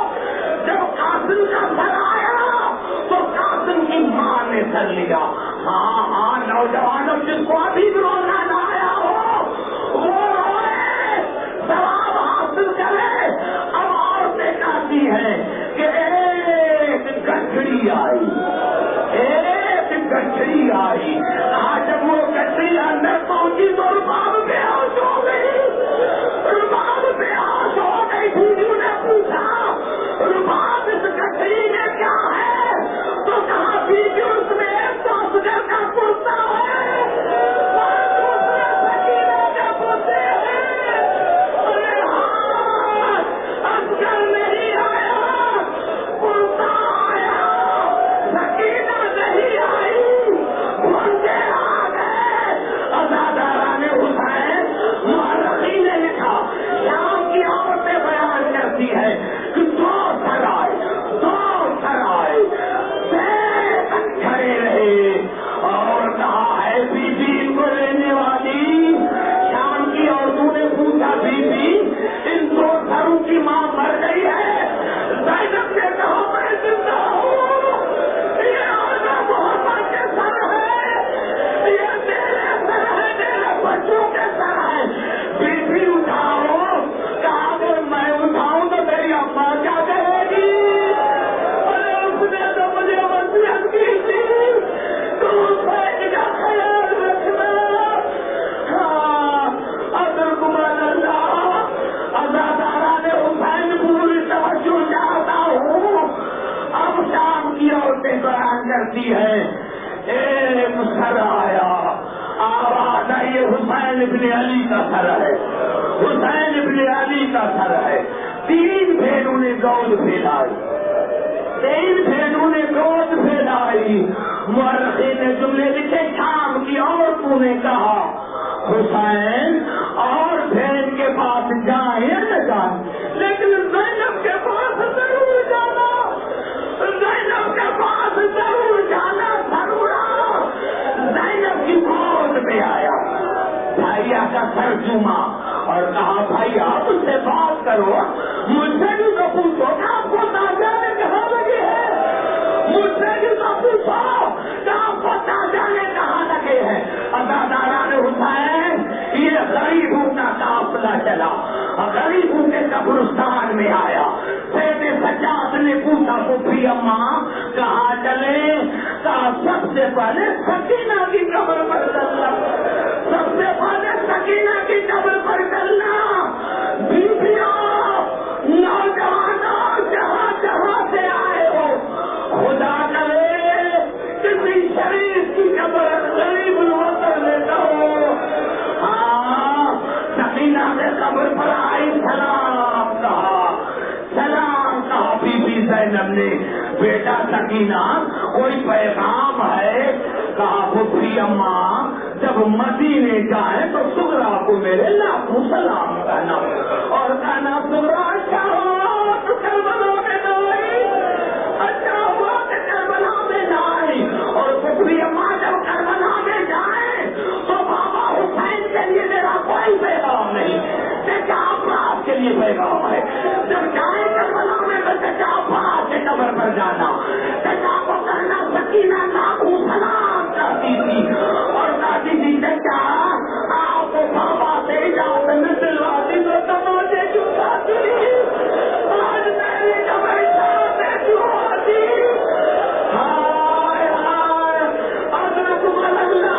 جب قاسم کا سر آیا تو قاسم کی ماں نے سر لیا۔ ہاں نوجوانوں جس کو ابھی رونا نہ آیا ہو وہ روئے، ثواب حاصل کرے۔ اب عورتیں کہتی ہیں کہ ایک گٹھڑی آئی، ایک گٹھڑی آئی۔ جب وہ گٹھڑی اندر پہنچی تو رباب بے ہوش ہو گئی، رباب بے ہوش ہو گئی۔ بیویوں نے پوچھا رباب اس گٹھڑی میں کیا ہے؟ تو کہا بیوی اس میں ایک تو اصغر کا کرتا ہے اور دوسرے سکینہ کے پوتے ہیں۔ ارے ہاں اصغر نہیں آیا، کرتا آیا، سکینہ نہیں آئی، بندے آ گئے۔ ازاداران حسین مورخین نے لکھا شام کی عورتیں بیان کرتی ہے کہ دو سر آئے، کھڑے رہے اور کہا ہے بی بی ان کو لینے والی۔ شام کی عورتوں نے پوچھا بی بی ان دو سروں کی ماں مر گئی ہے؟ زینب نے کہا میں زندہ ہوں، یہ آنا محمد کے سر ہے، یہ میرے سر ہے، میرے بچوں کے سر ہے۔ بی بی اٹھاؤ، کہا اگر میں اٹھاؤں تو میری اماں کیا کہے گی؟ ارے اس نے تو مجھے وصیت کی تھی تو حسین کا خیال رکھنا۔ ہاں ادرکمان اللہ، ازاداران حسین پوری توجہ چاہتا ہوں۔ اب شام کی عورتیں بیان کرتی ہیں ایک سر آیا، آواز آئی حسین ابن علی کا سر ہے، حسین ابن علی کا سر ہے۔ تین بھیڑوں نے گود پھیلائی، تین بھیڑوں نے گود پھیلائی۔ مورخین نے جملے لکھے شام کی عورتوں نے کہا حسین اور بھیڑ کے پاس جائیں نہ جائیں لیکن زینب کے پاس ضرور جانا، زینب کے پاس ضرور جانا، ضرور آنا۔ زینب کی گود میں آیا، بھائیا کا سر چوما اور کہا بھائی آپ اس سے بات کرو، مجھ سے بھی تو پوچھو کہ آپ کو تازہ نے کہاں لگے ہیں، مجھ سے بھی تو پوچھو کہ آپ کو تازہ نے کہاں لگے ہیں۔ ازاداران حسین یہ غریبوں کا قافلہ چلا، غریبوں کے قبرستان میں آیا۔ سید سجاد نے پوچھا پھوپھی اماں کہاں چلے؟ کہا سب سے پہلے سکینہ کی قبر پر چلنا، سب سے پہلے سکینہ کی قبر پر چلنا۔ بیویوں نوجوانوں جہاں جہاں سے آئے ہو، خدا کرے کسی شریف کی قبر غریب الوطن میں جاؤ۔ ہاں سکینہ کے قبر پر آئی، سلام کہا، سلام کہا۔ بی بی زینب نے بیٹا سکینہ کوئی پیغام ہے؟ کہا پھپھی اماں جب مدینے جائیں تو سغرا کو میرے لاکھوں سلام کہنا اور کہنا سغرا اچھا ہوا تو کربلا میں نہ آئی، اچھا ہوا کہ کربلا میں نہ آئی۔ اور پھپھی اماں جب کربلا میں جائیں تو بابا حسین کے لیے میرا کوئی پیغام نہیں، چچا عباس کے لیے پیغام ہے۔ جب جائیں کربلا میں تو چچا عباس کے قبر پر جانا، چچا کو کہنا سکینہ لاکھوں سلام کرتی تھی اور کہتی تھی چچا آپ کو بابا سے اجازت نہ دلواتی تو تماچے کیوں کھاتی، آج میری جب اجازت کیوں آتی، ہائے ہائے ادرکم اللہ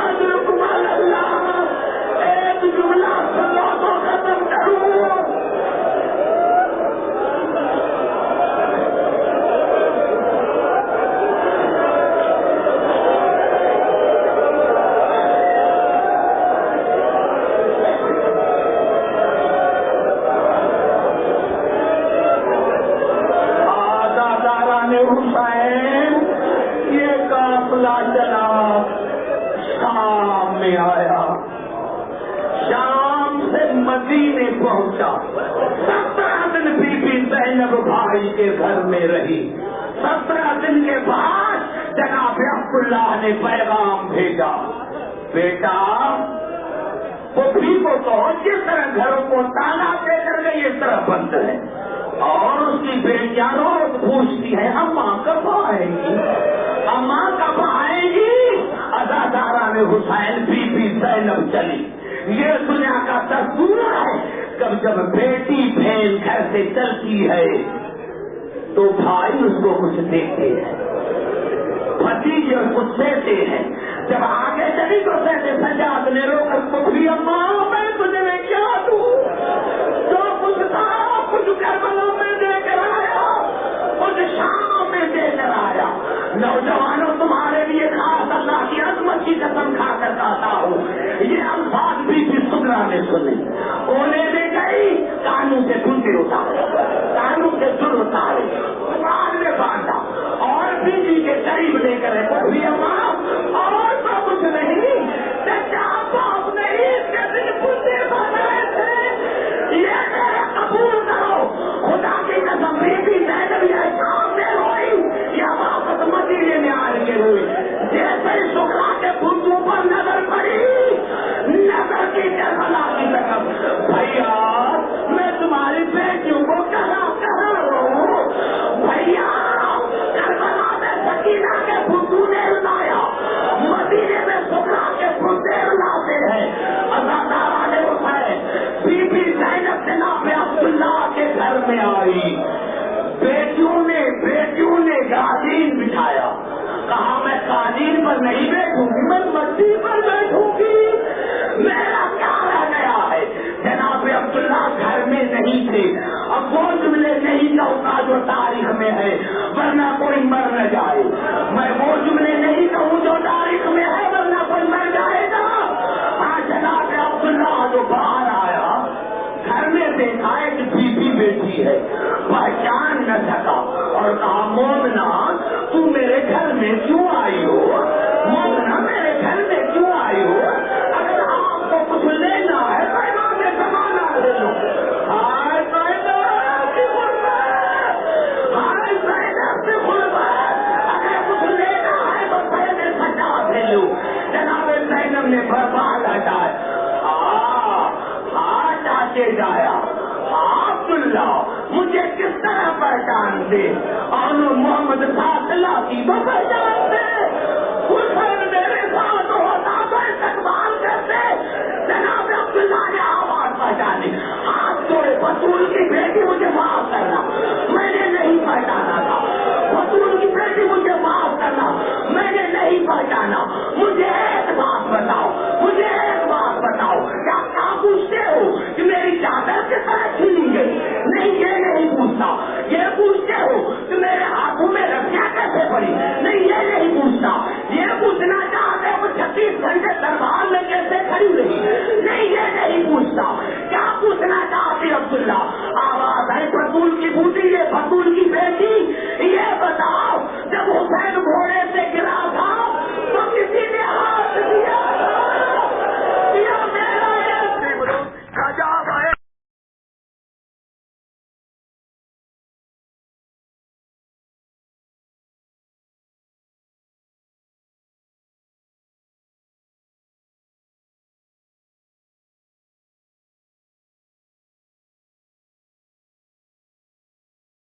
ادرکم اللہ۔ ایک جملہ سنو تو ختم کروں، حسین یہ قافلہ چلا شام میں آیا، شام سے مدینے پہنچا، 17 دن بی بی زینب بھائی کے گھر میں رہی۔ 17 دن کے بعد جناب عبداللہ نے پیغام بھیجا، بیٹا پھپھی کو کہو جس طرح گھروں کو تالا دے کر گئی اس طرح بند ہے، اور اس کی بیٹیاں روز پوچھتی ہے اماں کب آئیں گی، اماں کب آئیں گی۔ ازاداران حسین بی بی زینب چلی، یہ دنیا کا دستور ہے کب جب بیٹی بہن گھر سے چلتی ہے تو بھائی اس کو کچھ دیتے ہیں، بھتیجے اس کو دیتے ہیں۔ جب آگے چلی تو کہتے سجاد نے رو کر پھپھی اماں میں تجھے میں کیا دوں، جو کچھ تھا کچھ کربلا میں دے کر آیا، کچھ شام میں دے کر آیا۔ نوجوانوں تمہارے لیے خاص اللہ کی عظمت کی قسم کھا کر کہتا ہوں، یہ الفاظ بھی سغرا نے سنے۔ اونے میں گئی کانوں سے کنڈے اتارے، کانوں سے جڑ اتارے، قرآن میں باندھا اور بیوی کے قریب لے کر پھپھی اماں اور تو کچھ نہیں، چچا باپ نے عید کے دن کنڈے بنائے تھے، یہ میرے قبول کرو۔ خدا کی قسم بی بی زینب یہ شام میں روئی یا واپس مدینے میں آ کے روئی، جیسے سغرا کے بتوں پر نظر پڑی، نظر کی کربلا کی طرف، بھیا میں تمہاری بیٹیوں کو کہاں رو، بھیا کربلا میں سکینہ کے بتوں نے لایا، مدینے میں سغرا کے بتے لاتے ہیں۔ ازاداران حسین بی بی زینب جناب عبداللہ کے گھر میں آئی، بیٹیوں نے قالین بچھایا، کہا میں قالین پر نہیں بیٹھوں گی، میں مٹی پر بیٹھوں گی، میرا کیا رہ گیا ہے۔ جناب عبداللہ گھر میں نہیں تھے، اب وہ جملے نہیں کہوں جو تاریخ میں ہے ورنہ کوئی مر نہ جائے، میں وہ جملے نہیں کہوں جو تاریخ میں ہے ورنہ کوئی مر جائے گا۔ ہاں جناب عبداللہ جو باہر آیا گھر میں دیکھا ایک بیوی بیٹھی ہے، پہچان نہ سکا اور کہا مومنا تو میرے گھر میں کیوں آئی ہو، مومنا میرے گھر میں کیوں آئی ہو، اگر آپ کو کچھ لینا ہے پیغام میں زمانہ لے لو۔ ہائے زینب کی غربت، ہائے زینب کی غربت، اگر کچھ لینا ہے تو پہلے سجا دے لو۔ جناب زینب نے برباد ہٹائے، چاچے جایا عبداللہ مجھے کس طرح پہچان دے، اور محمد فاصلہ کی تو پہچان دے، حسین میرے ساتھ ہوتا تو استقبال کرتے۔ جناب عبداللہ نے آواز پہچانی، ہاتھ جوڑے، بطول کی بیٹی مجھے معاف کرنا، میں نے نہیں پہچانا تھا، بطول کی بیٹی مجھے معاف کرنا، میں نے نہیں پہچانا۔